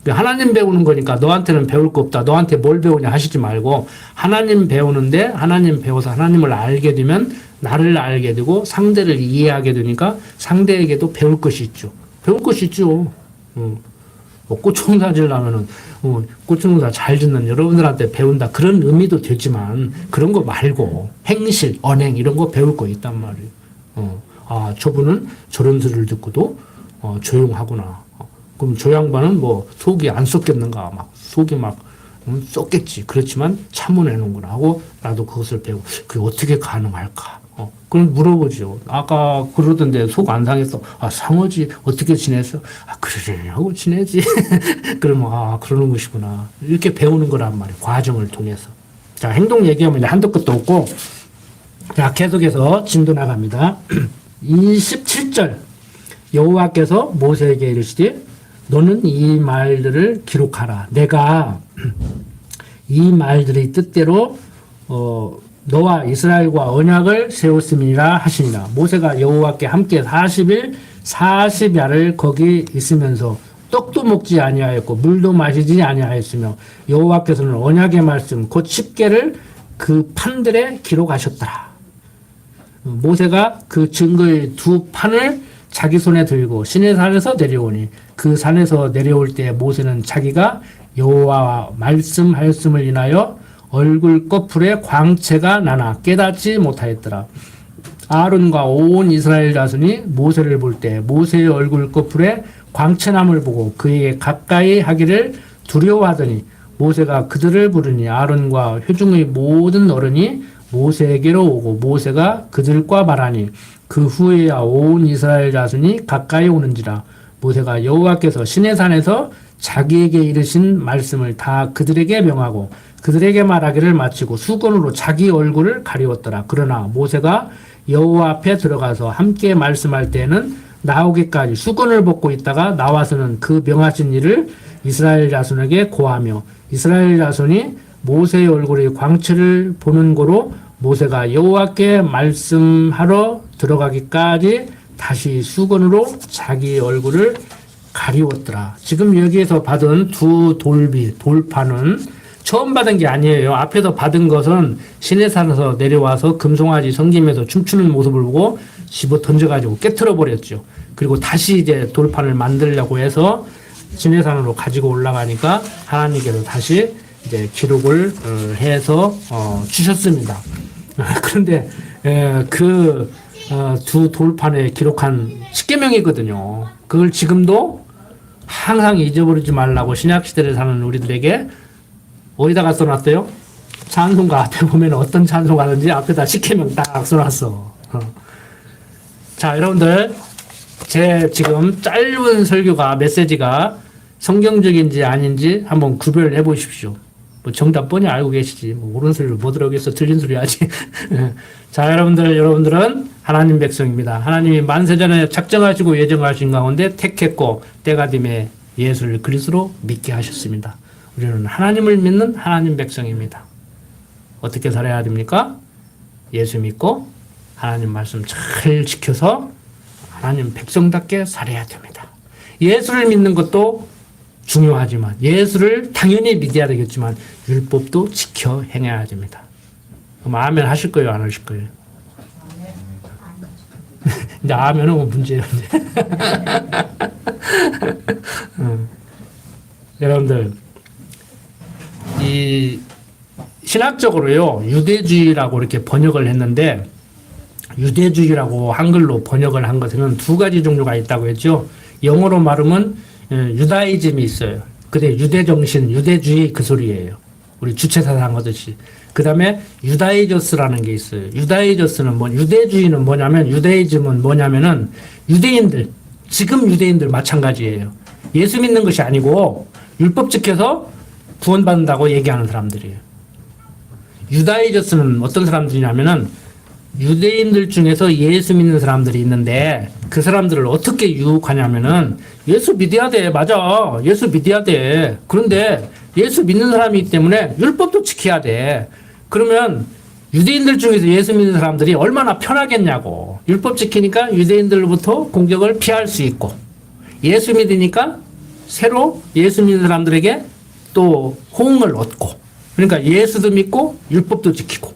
Speaker 1: 하나님 배우는 거니까 너한테는 배울 거 없다. 너한테 뭘 배우냐 하시지 말고 하나님 배우는데 하나님 배워서 하나님을 알게 되면 나를 알게 되고 상대를 이해하게 되니까 상대에게도 배울 것이 있죠. 배울 것이 있죠. 꽃농사 지으려면은 꽃농사 잘 짓는 여러분들한테 배운다 그런 의미도 되지만 그런 거 말고 행실, 언행 이런 거 배울 거 있단 말이에요. 아 저분은 저런 소리를 듣고도 조용하구나. 그럼 저 양반은 뭐 속이 안 썩겠는가 막 속이 막 썩겠지. 그렇지만 참아내는구나 하고 나도 그것을 배우고 그게 어떻게 가능할까? 그럼 물어보죠. 아까 그러던데 속 안 상했어. 아 상하지. 어떻게 지냈어? 아 그러려니 하고 지내지. 그러면 아 그러는 것이구나. 이렇게 배우는 거란 말이에요. 과정을 통해서. 자 행동 얘기하면 한도 끝도 없고 자 계속해서 진도 나갑니다. 27절 여호와께서 모세에게 이르시되 너는 이 말들을 기록하라. 내가 이 말들의 뜻대로 너와 이스라엘과 언약을 세웠음이라 하시니라. 모세가 여호와께 함께 40일 40야를 거기 있으면서 떡도 먹지 아니하였고 물도 마시지 아니하였으며 여호와께서는 언약의 말씀 곧 십계를 그 판들에 기록하셨더라. 모세가 그 증거의 두 판을 자기 손에 들고 시내산에서 내려오니 그 산에서 내려올 때 모세는 자기가 여호와와 말씀하였음을 인하여 얼굴 꺼풀에 광채가 나나 깨닫지 못하였더라. 아론과 온 이스라엘 자손이 모세를 볼 때 모세의 얼굴 꺼풀에 광채남을 보고 그에게 가까이 하기를 두려워하더니 모세가 그들을 부르니 아론과 회중의 모든 어른이 모세에게로 오고 모세가 그들과 말하니 그 후에야 온 이스라엘 자손이 가까이 오는지라. 모세가 여호와께서 시내산에서 자기에게 이르신 말씀을 다 그들에게 명하고 그들에게 말하기를 마치고 수건으로 자기 얼굴을 가리웠더라. 그러나 모세가 여호와 앞에 들어가서 함께 말씀할 때에는 나오기까지 수건을 벗고 있다가 나와서는 그 명하신 일을 이스라엘 자손에게 고하며 이스라엘 자손이 모세의 얼굴의 광채를 보는 고로 모세가 여호와께 말씀하러 들어가기까지 다시 수건으로 자기 얼굴을 가리웠더라. 지금 여기에서 받은 두 돌판은 처음 받은 게 아니에요. 앞에서 받은 것은 시내산에서 내려와서 금송아지 성김에서 춤추는 모습을 보고 집어 던져가지고 깨트려 버렸죠. 그리고 다시 이제 돌판을 만들려고 해서 시내산으로 가지고 올라가니까 하나님께서 다시 이제 기록을 해서 주셨습니다. 그런데 그 두 돌판에 기록한 십계명이거든요. 그걸 지금도 항상 잊어버리지 말라고 신약시대를 사는 우리들에게 어디다가 써놨어요? 찬송가 앞에 보면 어떤 찬송가든지 앞에다 십계명 딱 써놨어. 자, 여러분들 제 지금 짧은 설교가 메시지가 성경적인지 아닌지 한번 구별해 보십시오. 뭐 정답 뻔히 알고 계시지. 뭐 옳은 소리를 못 들어겠어. 틀린 소리 하지. 자, 여러분들은 하나님 백성입니다. 하나님이 만세전에 작정하시고 예정하신 가운데 택했고 때가 됨에 예수를 그리스도로 믿게 하셨습니다. 우리는 하나님을 믿는 하나님 백성입니다. 어떻게 살아야 됩니까? 예수 믿고 하나님 말씀 잘 지켜서 하나님 백성답게 살아야 됩니다. 예수를 믿는 것도 중요하지만 예수를 당연히 믿어야 되겠지만 율법도 지켜 행해야 됩니다. 그럼 아멘 하실 거예요? 안 하실 거예요? 이제 아멘은 뭐 문제예요. 여러분들 이 신학적으로요 유대주의라고 이렇게 번역을 했는데 유대주의라고 한글로 번역을 한 것에는 두 가지 종류가 있다고 했죠. 영어로 말하면 유다이즘이 있어요. 근데 유대정신, 유대주의 그 소리예요. 우리 주체사상 하듯이. 그 다음에 유다이저스라는 게 있어요. 유다이저스는 유대주의는 뭐냐면, 유대이즘은 뭐냐면은 유대인들, 지금 유대인들 마찬가지예요. 예수 믿는 것이 아니고 율법 지켜서 구원받는다고 얘기하는 사람들이에요. 유다이저스는 어떤 사람들이냐면은 유대인들 중에서 예수 믿는 사람들이 있는데 그 사람들을 어떻게 유혹하냐면은 예수 믿어야 돼. 맞아. 예수 믿어야 돼. 그런데 예수 믿는 사람이기 때문에 율법도 지켜야 돼. 그러면 유대인들 중에서 예수 믿는 사람들이 얼마나 편하겠냐고. 율법 지키니까 유대인들로부터 공격을 피할 수 있고 예수 믿으니까 새로 예수 믿는 사람들에게 또 호응을 얻고 그러니까 예수도 믿고 율법도 지키고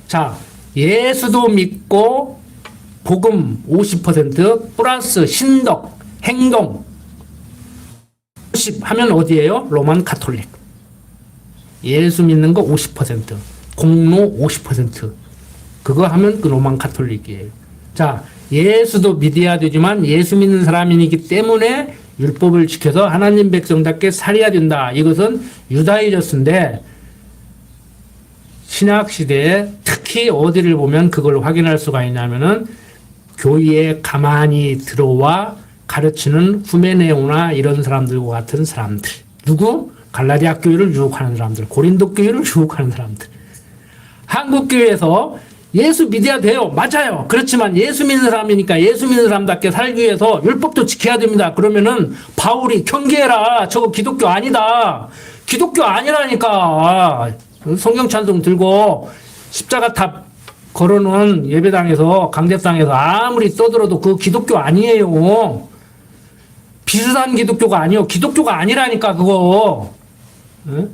Speaker 1: 자 예수도 믿고 복음 50% 플러스 신덕, 행동 50 하면 어디예요? 로만 가톨릭. 예수 믿는 거 50%, 공로 50%. 그거 하면 그 로만 가톨릭이에요. 자, 예수도 믿어야 되지만 예수 믿는 사람이기 때문에 율법을 지켜서 하나님 백성답게 살아야 된다. 이것은 유다이저스인데 신약시대에 특히 어디를 보면 그걸 확인할 수가 있냐면은 교회에 가만히 들어와 가르치는 후메네오나 이런 사람들과 같은 사람들. 누구? 갈라디아 교회를 유혹하는 사람들. 고린도 교회를 유혹하는 사람들. 한국 교회에서 예수 믿어야 돼요. 맞아요. 그렇지만 예수 믿는 사람이니까 예수 믿는 사람답게 살기 위해서 율법도 지켜야 됩니다. 그러면은 바울이 경계해라. 저거 기독교 아니다. 기독교 아니라니까. 성경 찬송 들고 십자가 탑 걸어놓은 예배당에서 강대상에서 아무리 떠들어도 그 기독교 아니에요. 비슷한 기독교가 아니요. 기독교가 아니라니까 그거. 응?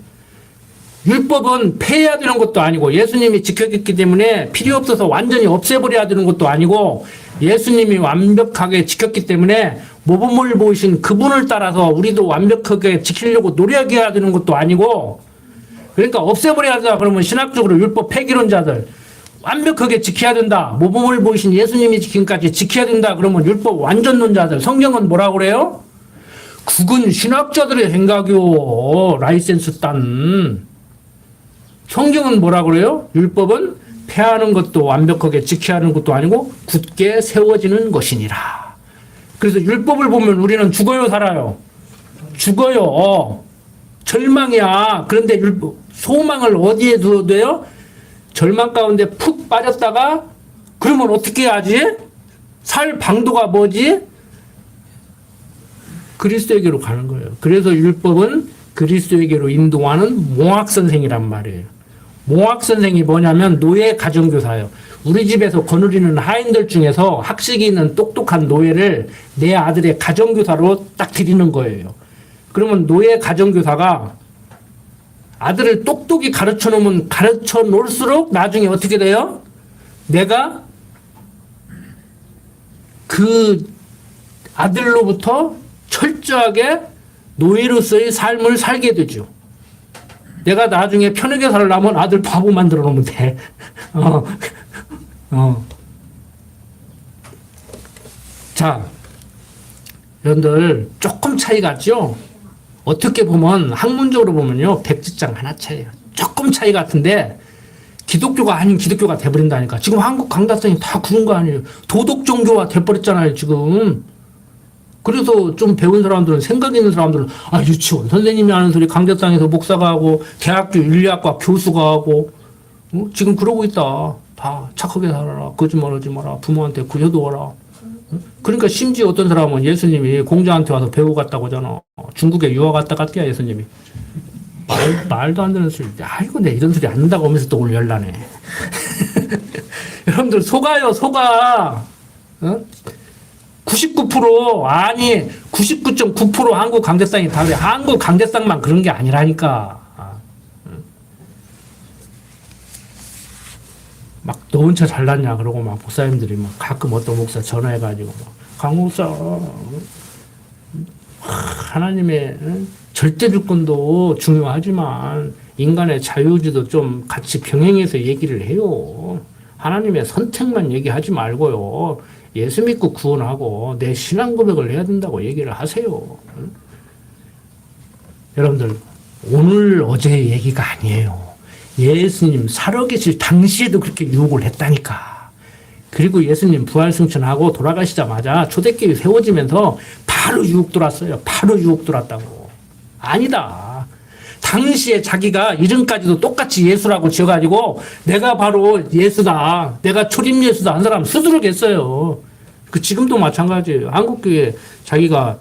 Speaker 1: 율법은 폐해야 되는 것도 아니고 예수님이 지켰기 때문에 필요 없어서 완전히 없애버려야 되는 것도 아니고 예수님이 완벽하게 지켰기 때문에 모범을 보이신 그분을 따라서 우리도 완벽하게 지키려고 노력해야 되는 것도 아니고 그러니까 없애버려야 된다 그러면 신학적으로 율법 폐기론자들 완벽하게 지켜야 된다. 모범을 보이신 예수님이 지킨까지 지켜야 된다. 그러면 율법 완전론자들 성경은 뭐라고 그래요? 그건 신학자들의 생각이요. 라이센스 딴. 성경은 뭐라고 그래요? 율법은 폐하는 것도 완벽하게 지켜야 하는 것도 아니고 굳게 세워지는 것이니라. 그래서 율법을 보면 우리는 죽어요, 살아요? 죽어요. 절망이야. 그런데 소망을 어디에 두어야 돼요? 절망 가운데 푹 빠졌다가 그러면 어떻게 해야지? 살 방도가 뭐지? 그리스도에게로 가는 거예요. 그래서 율법은 그리스도에게로 인도하는 몽학선생이란 말이에요. 몽학선생이 뭐냐면 노예 가정교사예요. 우리 집에서 거느리는 하인들 중에서 학식이 있는 똑똑한 노예를 내 아들의 가정교사로 딱 드리는 거예요. 그러면 노예 가정교사가 아들을 똑똑히 가르쳐 놓으면 가르쳐 놓을수록 나중에 어떻게 돼요? 내가 그 아들로부터 철저하게 노예로서의 삶을 살게 되죠. 내가 나중에 편하게 살려면 아들 바보 만들어 놓으면 돼. 자, 여러분들 조금 차이 같죠? 어떻게 보면 학문적으로 보면요 백지장 하나 차이예요. 조금 차이 같은데 기독교가 아닌 기독교가 돼버린다니까. 지금 한국 강다성이 다 그런 거 아니에요. 도덕 종교가 돼버렸잖아요 지금. 그래서 좀 배운 사람들은, 생각 있는 사람들은, 아, 유치원 선생님이 하는 소리 강대상에서 목사가 하고, 대학교 윤리학과 교수가 하고, 지금 그러고 있다. 다 착하게 살아라. 거짓말하지 마라. 부모한테 구해도와라. 그러니까 심지어 어떤 사람은 예수님이 공자한테 와서 배우고 갔다고 하잖아. 중국에 유학 갔다 갔대야, 예수님이. 말도 안 되는 소리. 아이고, 내 이런 소리 안 한다고 하면서 또 오늘 열나네. 여러분들, 속아요, 속아. 99% 아니 99.9% 한국 강대상이 다 그래. 한국 강대상만 그런 게 아니라니까. 막 너 혼자 잘났냐 그러고 막 목사님들이 막 가끔 어떤 목사 전화해가지고 강 목사 하나님의 절대 주권도 중요하지만 인간의 자유주의도 좀 같이 병행해서 얘기를 해요. 하나님의 선택만 얘기하지 말고요. 예수 믿고 구원하고 내 신앙 고백을 해야 된다고 얘기를 하세요. 여러분들, 오늘 어제의 얘기가 아니에요. 예수님 살아계실 당시에도 그렇게 유혹을 했다니까. 그리고 예수님 부활승천하고 돌아가시자마자 초대교회 세워지면서 바로 유혹 들어왔어요. 바로 유혹 들어왔다고. 아니다. 당시에 자기가 이름까지도 똑같이 예수라고 지어가지고 내가 바로 예수다. 내가 초림 예수다. 한 사람 스스로 겠어요. 그 지금도 마찬가지예요. 한국교회 자기가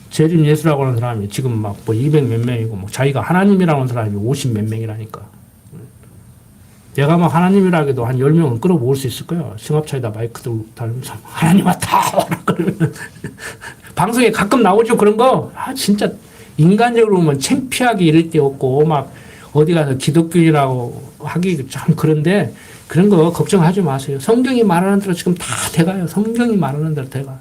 Speaker 1: 재림 예수라고 하는 사람이 지금 막 뭐 200 몇 명이고 뭐 자기가 하나님이라고 하는 사람이 50 몇 명이라니까. 내가 막 하나님이라 해도 한 10명은 끌어모을 수 있을 거야. 승합차에다 마이크 들고 다니면서 하나님 왔다. 그러면 방송에 가끔 나오죠. 그런 거. 아 진짜 인간적으로 보면 창피하게 이럴 데 없고 막 어디 가서 기독교인이라고 하기 참 그런데 그런 거 걱정하지 마세요. 성경이 말하는 대로 지금 다 돼가요. 성경이 말하는 대로 돼가.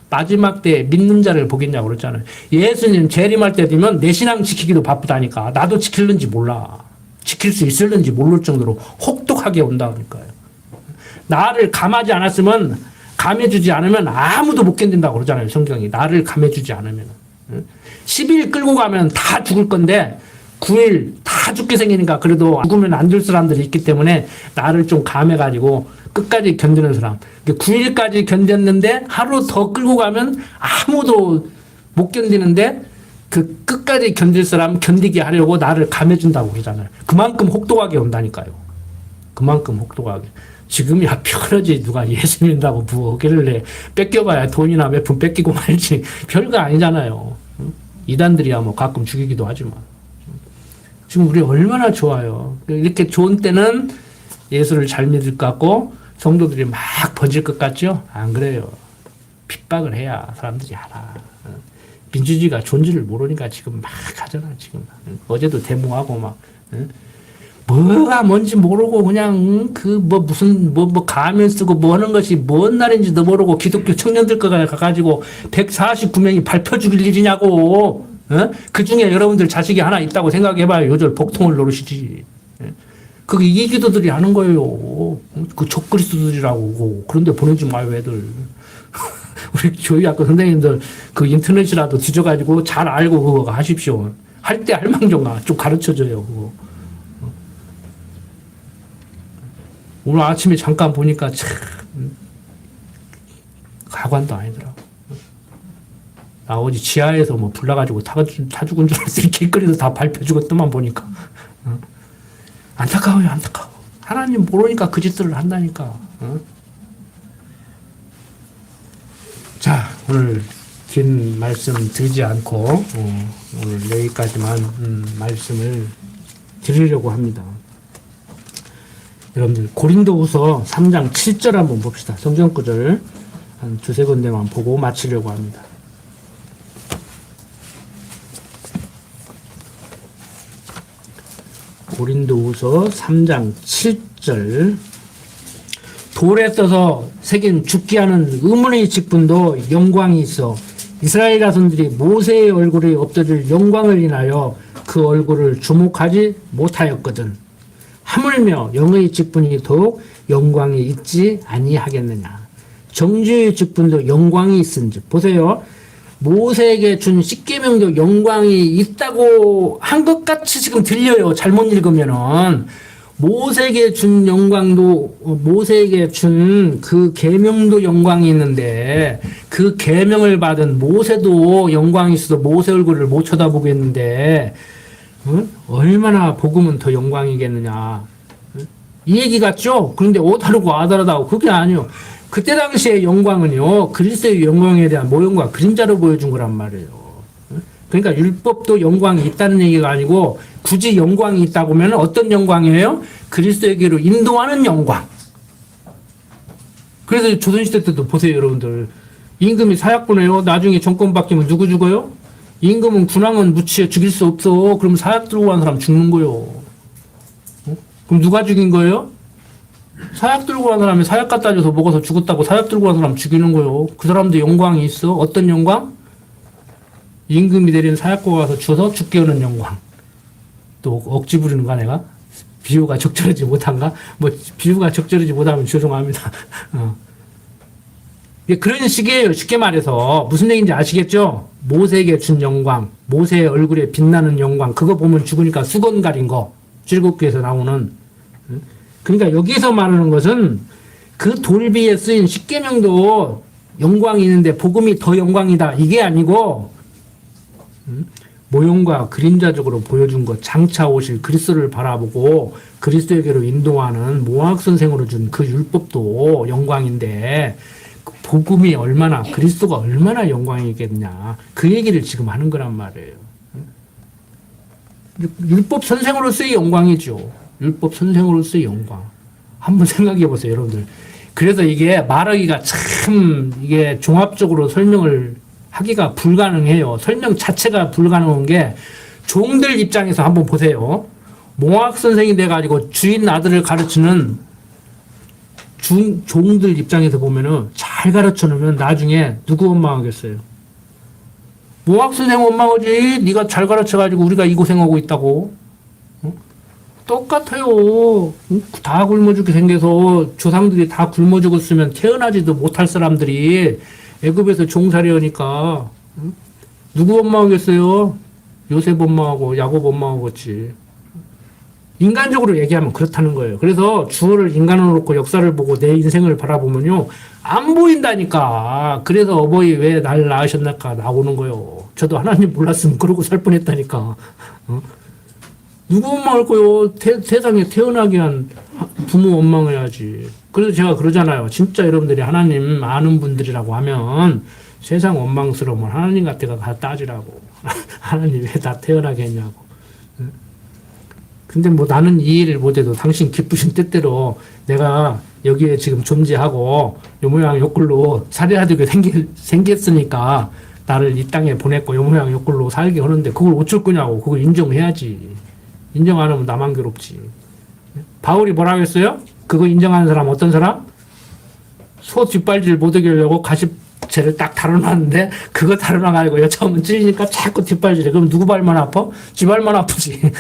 Speaker 1: 마지막 때 믿는 자를 보겠냐고 그랬잖아요. 예수님 재림할 때 되면 내 신앙 지키기도 바쁘다니까. 나도 지킬는지 몰라. 지킬 수 있을는지 모를 정도로 혹독하게 온다니까요. 나를 감하지 않았으면 감해주지 않으면 아무도 못 견딘다고 그러잖아요. 성경이. 나를 감해주지 않으면. 10일 끌고 가면 다 죽을 건데 9일 다 죽게 생기니까 그래도 죽으면 안 될 사람들이 있기 때문에 나를 좀 감해가지고 끝까지 견디는 사람. 9일까지 견뎠는데 하루 더 끌고 가면 아무도 못 견디는데 그 끝까지 견딜 사람 견디게 하려고 나를 감해준다고 그러잖아요. 그만큼 혹독하게 온다니까요. 그만큼 혹독하게. 지금이야 편하지 누가 예수 믿는다고 무엇을 해. 뺏겨봐야 돈이나 몇 푼 뺏기고 말지. 별거 아니잖아요. 이단들이야 뭐 가끔 죽이기도 하지만. 지금 우리 얼마나 좋아요. 이렇게 좋은 때는 예수를 잘 믿을 것 같고 성도들이 막 번질 것 같죠? 안 그래요. 핍박을 해야 사람들이 알아. 민주주의가 존재를 모르니까 지금 막 하잖아, 지금. 어제도 데모하고 막, 뭐가 뭔지 모르고 그냥 무슨 가면 쓰고 뭐 하는 것이 뭔 날인지도 모르고 기독교 청년들 거 가가지고 149명이 밟혀 죽일 일이냐고. 그 중에 여러분들 자식이 하나 있다고 생각해봐요. 요즘 복통을 노르시지. 그게 이 기도들이 하는 거예요. 그 적그리스도들이라고. 그런데 보내지 마요, 애들. 우리 교회학교 선생님들 그 인터넷이라도 뒤져가지고 잘 알고 그거 하십시오. 할 때 할망정아 좀 가르쳐줘요, 그거. 오늘 아침에 잠깐 보니까 참, 가관도 아니더라고. 나 어제 지하에서 뭐 불나가지고 타 죽은 줄 알았더니 길거리에서 다 밟혀 죽었더만 보니까. 안타까워요, 안타까워. 하나님 모르니까 그 짓들을 한다니까. 자, 오늘 긴 말씀 드리지 않고, 오늘 여기까지만, 말씀을 드리려고 합니다. 여러분들, 고린도후서 3장 7절 한번 봅시다. 성경 구절 한 두세 군데만 보고 마치려고 합니다. 고린도후서 3장 7절 돌에 떠서 새긴 죽게 하는 의문의 직분도 영광이 있어 이스라엘 자손들이 모세의 얼굴에 엎드릴 영광을 인하여 그 얼굴을 주목하지 못하였거든. 하물며 영의 직분이 더욱 영광이 있지 아니하겠느냐. 정죄의 직분도 영광이 있은즉. 보세요. 모세에게 준 십계명도 영광이 있다고 한 것 같이 지금 들려요. 잘못 읽으면은. 모세에게 준 영광도 모세에게 준 그 계명도 영광이 있는데 그 계명을 받은 모세도 영광이 있어서 모세 얼굴을 못 쳐다보겠는데 얼마나 복음은 더 영광이겠느냐 이 얘기 같죠? 그런데 오다르고 아다르다고 그게 아니요. 그때 당시의 영광은요 그리스도의 영광에 대한 모형과 그림자로 보여준 거란 말이에요. 그러니까 율법도 영광이 있다는 얘기가 아니고 굳이 영광이 있다고 하면 어떤 영광이에요? 그리스도에게로 인도하는 영광. 그래서 조선시대 때도 보세요 여러분들. 임금이 사약 보내요. 나중에 정권 바뀌면 누구 죽어요? 임금은 군왕은 무치해 죽일 수 없어. 그럼 사약 들고 간 사람 죽는 거요. 그럼 누가 죽인 거예요? 사약 들고 간 사람이 사약 갖다 줘서 먹어서 죽었다고 사약 들고 간 사람 죽이는 거요. 그 사람도 영광이 있어. 어떤 영광? 임금이 내린 사약고 가서 주워서 죽게 하는 영광. 또 억지 부리는가 내가? 비유가 적절하지 못한가? 뭐 비유가 적절하지 못하면 죄송합니다. 그런 식이에요. 쉽게 말해서 무슨 얘기인지 아시겠죠? 모세에게 준 영광, 모세의 얼굴에 빛나는 영광, 그거 보면 죽으니까 수건 가린 거, 출애굽기에서 나오는. 그러니까 여기서 말하는 것은 그 돌비에 쓰인 십계명도 영광이 있는데 복음이 더 영광이다 이게 아니고 모형과 그림자적으로 보여준 것, 장차 오실 그리스도를 바라보고 그리스도에게로 인도하는 모학 선생으로 준 그 율법도 영광인데 복음이 얼마나 그리스도가 얼마나 영광이겠냐 그 얘기를 지금 하는 거란 말이에요. 율법 선생으로서의 영광이죠. 율법 선생으로서의 영광. 한번 생각해 보세요, 여러분들. 그래서 이게 말하기가 참 이게 종합적으로 설명을 하기가 불가능해요. 설명 자체가 불가능한 게 종들 입장에서 한번 보세요. 몽학 선생이 돼가지고 주인 아들을 가르치는 종들 입장에서 보면은 잘 가르쳐 놓으면 나중에 누구 원망하겠어요? 몽학 선생 원망하지. 네가 잘 가르쳐가지고 우리가 이 고생하고 있다고. 똑같아요. 다 굶어 죽게 생겨서 조상들이 다 굶어 죽었으면 태어나지도 못할 사람들이 애굽에서 종살이 하니까 누구 원망하겠어요? 요셉 원망하고 야곱 원망하겠지. 인간적으로 얘기하면 그렇다는 거예요. 그래서 주어를 인간으로 놓고 역사를 보고 내 인생을 바라보면요 안 보인다니까. 그래서 어버이 왜 날 낳으셨나까 나오는 거예요. 저도 하나님 몰랐으면 그러고 살 뻔했다니까. 누구 원망할 거요? 세상에 태어나게 한 부모 원망해야지. 그래서 제가 그러잖아요. 진짜 여러분들이 하나님 아는 분들이라고 하면 세상 원망스러우면 하나님 같아가 가 따지라고. 하나님 왜 나 태어나게 했냐고. 근데 뭐 나는 이 일을 못해도 당신 기쁘신 뜻대로 내가 여기에 지금 존재하고 요 모양 요 꼴로 살해하게 생겼으니까 나를 이 땅에 보냈고 요 모양 요 꼴로 살게 하는데 그걸 어쩔 거냐고. 그걸 인정해야지. 인정 안 하면 나만 괴롭지. 바울이 뭐라고 했어요? 그거 인정하는 사람 어떤 사람? 소 뒷발질 못 이기려고 가십제를 딱 다뤄놨는데 그거 다뤄놔가지고 여차하면 찔리니까 자꾸 뒷발질해. 그럼 누구 발만 아파? 지 발만 아프지.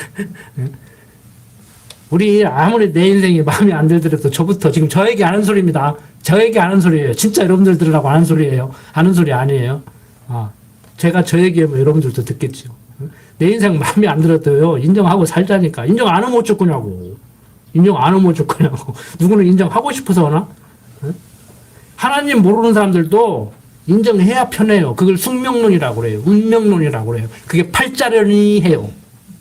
Speaker 1: 우리 아무리 내 인생이 마음에 안 들더라도 저부터 지금 저에게 하는 소리입니다. 저에게 하는 소리예요. 진짜 여러분들 들으라고 하는 소리예요. 하는 소리 아니에요. 제가 저에게 뭐 여러분들도 듣겠죠. 내 인생 마음에 안 들었어요. 인정하고 살자니까. 인정 안 하면 어쩔 거냐고. 인정 안 하면 어쩔 거냐고. 누구는 인정하고 싶어서 하나? 하나님 모르는 사람들도 인정해야 편해요. 그걸 숙명론이라고 그래요. 운명론이라고 그래요. 그게 팔자련이 해요.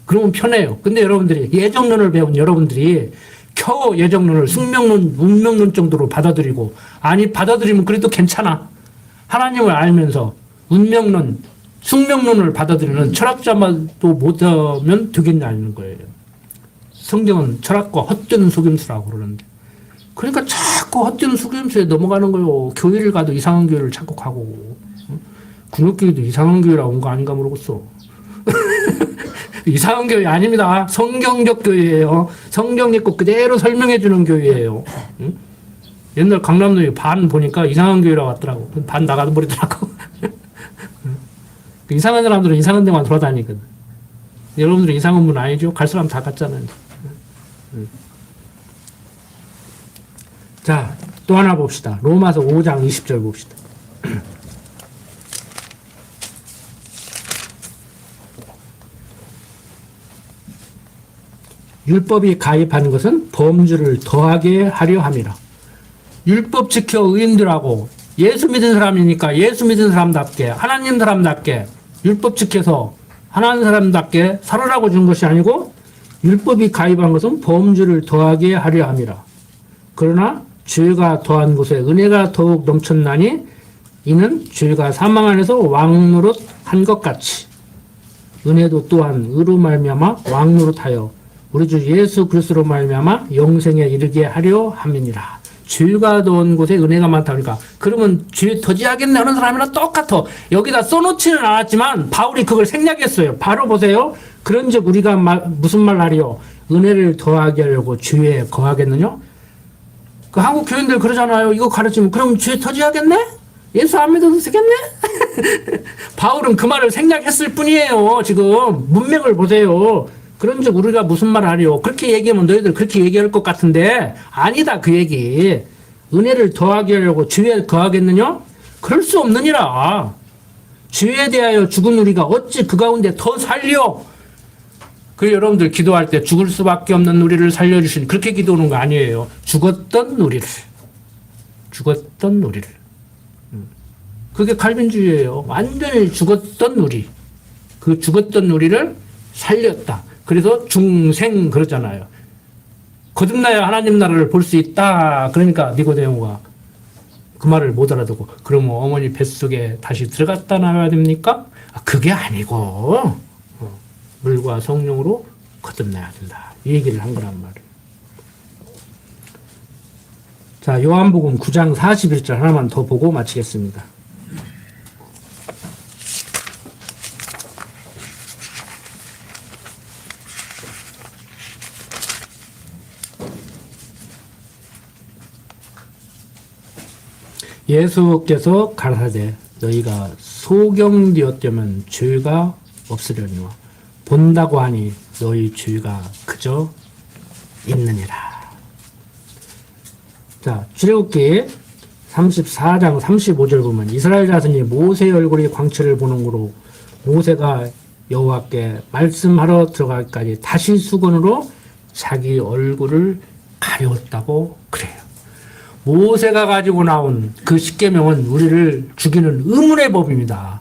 Speaker 1: 그러면 편해요. 근데 여러분들이 예정론을 배운 여러분들이 겨우 예정론을 숙명론, 운명론 정도로 받아들이고 아니 받아들이면 그래도 괜찮아. 하나님을 알면서 운명론, 숙명론을 받아들이는 철학자만도 못하면 되겠냐는 거예요. 성경은 철학과 헛되는 속임수라고 그러는데 그러니까 자꾸 헛되는 속임수에 넘어가는 거예요. 교회를 가도 이상한 교회를 자꾸 가고 군역교회도 이상한 교회라고 온 거 아닌가 모르겠어. 이상한 교회 아닙니다. 성경적 교회예요. 성경 읽고 그대로 설명해 주는 교회예요. 응? 옛날 강남도에 반 보니까 이상한 교회라고 왔더라고. 반 나가도 버리더라고. 이상한 사람들은 이상한 데만 돌아다니거든. 여러분들은 이상한 분 아니죠? 갈 사람 다 갔잖아요. 자, 또 하나 봅시다. 로마서 5장 20절 봅시다. 율법이 가입한 것은 범주를 더하게 하려 함이라. 율법 지켜 의인들하고 예수 믿은 사람이니까 예수 믿은 사람답게 하나님 사람답게 율법 지켜서 하나님 사람답게 살아라고 준 것이 아니고 율법이 가입한 것은 범주를 더하게 하려 함이라. 그러나 죄가 더한 곳에 은혜가 더욱 넘쳤나니 이는 죄가 사망 안에서 왕노릇 한 것 같이 은혜도 또한 의로 말미암아 왕노릇하여 우리 주 예수 그리스도로 말미암아 영생에 이르게 하려 함이니라. 죄가 더한 곳에 은혜가 많다 그러니까 그러면 죄 더지하겠네 하는 사람이랑 똑같아. 여기다 써놓지는 않았지만 바울이 그걸 생략했어요. 바로 보세요. 그런즉 우리가 무슨 말 하리요? 은혜를 더하게 하려고 죄에 거하겠느냐? 그 한국 교인들 그러잖아요. 이거 가르치면 그럼 죄 터지하겠네? 예수 안 믿어도 되겠네? 바울은 그 말을 생략했을 뿐이에요. 지금 문맥을 보세요. 그런즉 우리가 무슨 말 하리요? 그렇게 얘기하면 너희들 그렇게 얘기할 것 같은데 아니다 그 얘기. 은혜를 더하게 하려고 죄에 거하겠느냐? 그럴 수 없느니라. 죄에 대하여 죽은 우리가 어찌 그 가운데 더 살려? 그 여러분들 기도할 때 죽을 수밖에 없는 우리를 살려주신 그렇게 기도하는 거 아니에요. 죽었던 우리를. 그게 칼빈주의예요. 완전히 죽었던 우리. 그 죽었던 우리를 살렸다. 그래서 중생 그러잖아요. 거듭나야 하나님 나라를 볼 수 있다. 그러니까 니고데모가 그 말을 못 알아듣고 그러면 어머니 뱃속에 다시 들어갔다 나와야 됩니까? 그게 아니고 물과 성령으로 거듭나야 된다. 이 얘기를 한 거란 말이에요. 자, 요한복음 9장 41절 하나만 더 보고 마치겠습니다. 예수께서 가라사대 너희가 소경되었다면 죄가 없으려니와 본다고 하니 너희 죄가 그저 있느니라. 자, 출애굽기 34장 35절 보면 이스라엘 자손이 모세의 얼굴이 광채를 보는 거로 모세가 여호와께 말씀하러 들어갈까지 다시 수건으로 자기 얼굴을 가렸다고 그래요. 모세가 가지고 나온 그 십계명은 우리를 죽이는 의문의 법입니다.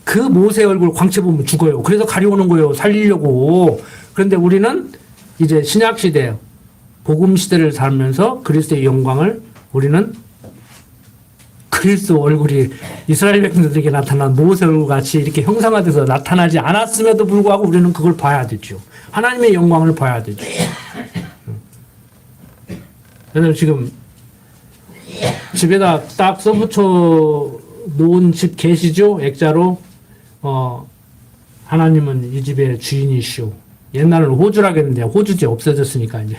Speaker 1: 그 모세 얼굴 광채 보면 죽어요. 그래서 가려오는 거예요. 살리려고. 그런데 우리는 이제 신약시대, 복음시대를 살면서 그리스도의 영광을 우리는 그리스도 얼굴이 이스라엘 백성들에게 나타난 모세 얼굴 같이 이렇게 형상화돼서 나타나지 않았음에도 불구하고 우리는 그걸 봐야 되죠. 하나님의 영광을 봐야 되죠. 그래서 지금 집에다 딱 써붙여 놓은 집 계시죠? 액자로. 하나님은 이 집의 주인이시오. 옛날에는 호주라고 했는데 호주제 없어졌으니까 이제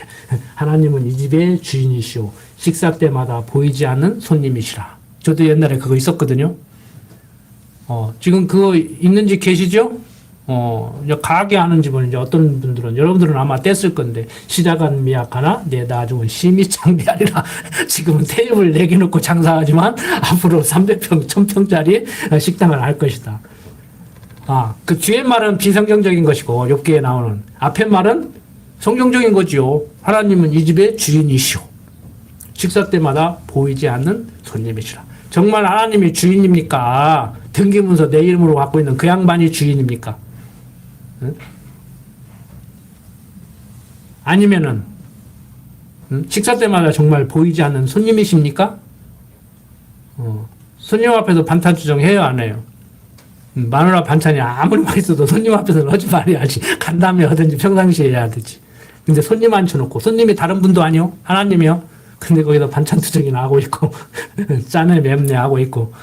Speaker 1: 하나님은 이 집의 주인이시오. 식사 때마다 보이지 않는 손님이시라. 저도 옛날에 그거 있었거든요. 지금 그거 있는 집 계시죠? 가게 하는 집은 이제 어떤 분들은, 여러분들은 아마 뗐을 건데, 시작은 미약하나, 내 나중은 심히 창대하리라. 지금은 테이블 4개 놓고 장사하지만, 앞으로 300평, 1000평짜리 식당을 할 것이다. 그 뒤에 말은 비성경적인 것이고, 욥기에 나오는, 앞에 말은 성경적인 거지요. 하나님은 이 집의 주인이시오. 식사 때마다 보이지 않는 손님이시라. 정말 하나님이 주인입니까? 등기문서 내 이름으로 갖고 있는 그 양반이 주인입니까? 응? 아니면은 식사 때마다 정말 보이지 않는 손님이십니까? 손님 앞에서 반찬 추정해요, 안 해요? 마누라 반찬이 아무리 맛있어도 손님 앞에서는 하지 말아야지. 간 다음에 하든지 평상시에 해야 되지. 근데 손님 앉혀놓고, 손님이 다른 분도 아니요? 하나님이요? 근데 거기다 반찬 투정이나 하고 있고, 짜네 맵네 하고 있고,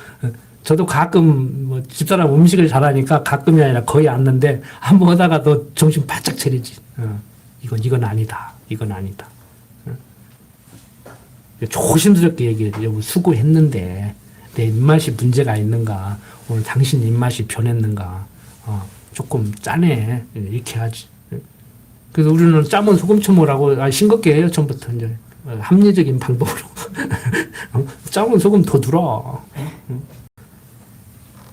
Speaker 1: 저도 가끔 뭐 집사람 음식을 잘하니까 가끔이 아니라 거의 앉는데 한번 하다가 너 정신 바짝 차리지. 이건 아니다. 이건 아니다. 조심스럽게 얘기해요. 여보 수고했는데 내 입맛이 문제가 있는가? 오늘 당신 입맛이 변했는가? 조금 짜네. 이렇게 하지. 그래서 우리는 짜면 소금 쳐먹으라고 싱겁게 해요. 처음부터 이제 합리적인 방법으로. 짜면 소금 더 들어.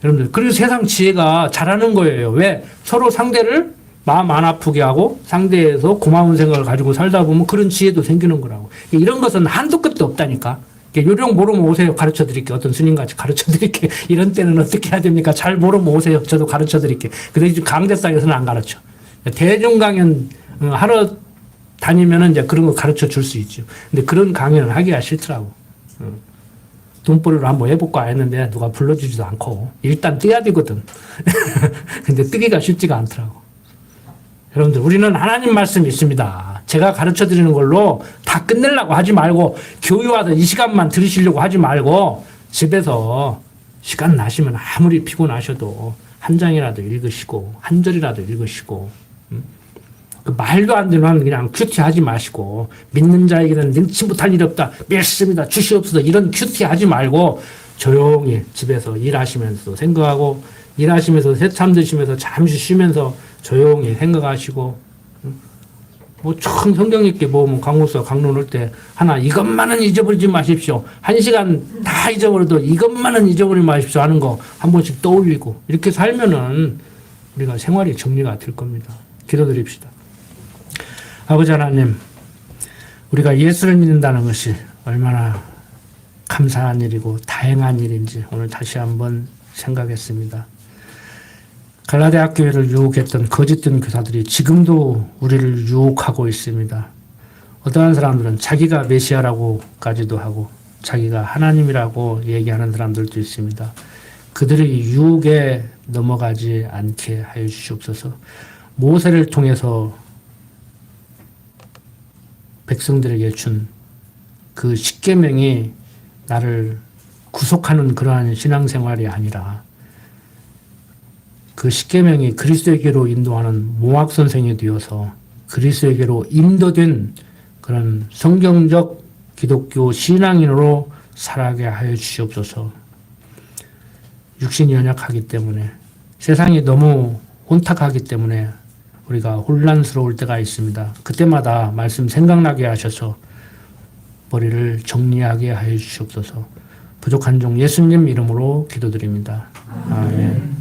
Speaker 1: 여러분들, 그리고 세상 지혜가 잘하는 거예요. 왜? 서로 상대를 마음 안 아프게 하고 상대에서 고마운 생각을 가지고 살다 보면 그런 지혜도 생기는 거라고. 이런 것은 한도 끝도 없다니까. 요령 모르면 오세요. 가르쳐 드릴게요. 어떤 스님같이 가르쳐 드릴게요. 이런 때는 어떻게 해야 됩니까? 잘 모르면 오세요. 저도 가르쳐 드릴게요. 근데 강대상에서는 안 가르쳐. 대중 강연 하러 다니면은 이제 그런 거 가르쳐 줄 수 있죠. 근데 그런 강연을 하기가 싫더라고. 돈벌이를 한번 해볼까 했는데 누가 불러주지도 않고 일단 뛰어야 되거든. 근데 뛰기가 쉽지가 않더라고. 여러분들 우리는 하나님 말씀이 있습니다. 제가 가르쳐 드리는 걸로 다 끝내려고 하지 말고 교회 와서 이 시간만 들으시려고 하지 말고 집에서 시간 나시면 아무리 피곤하셔도 한 장이라도 읽으시고 한 절이라도 읽으시고 그 말도 안 되는 그냥 큐티하지 마시고 믿는 자에게는 능치 못할 일이 없다. 믿습니다. 주시옵소서. 이런 큐티하지 말고 조용히 집에서 일하시면서 생각하고 일하시면서 새참 드시면서 잠시 쉬면서 조용히 생각하시고 뭐 참 성경 읽기 뭐 강목사 강론 할 때 하나 이것만은 잊어버리지 마십시오. 1시간 다 잊어버려도 이것만은 잊어버리지 마십시오 하는 거 한 번씩 떠올리고 이렇게 살면은 우리가 생활이 정리가 될 겁니다. 기도드립시다. 아버지 하나님, 우리가 예수를 믿는다는 것이 얼마나 감사한 일이고 다행한 일인지 오늘 다시 한번 생각했습니다. 갈라디아 교회를 유혹했던 거짓된 교사들이 지금도 우리를 유혹하고 있습니다. 어떠한 사람들은 자기가 메시아라고까지도 하고 자기가 하나님이라고 얘기하는 사람들도 있습니다. 그들의 유혹에 넘어가지 않게 하여 주시옵소서. 모세를 통해서 백성들에게 준 그 십계명이 나를 구속하는 그러한 신앙생활이 아니라 그 십계명이 그리스도에게로 인도하는 몽학선생이 되어서 그리스도에게로 인도된 그런 성경적 기독교 신앙인으로 살아가게 하여 주시옵소서. 육신이 연약하기 때문에 세상이 너무 혼탁하기 때문에 우리가 혼란스러울 때가 있습니다. 그때마다 말씀 생각나게 하셔서 머리를 정리하게 하여 주시옵소서. 부족한 종 예수님 이름으로 기도드립니다. 아멘.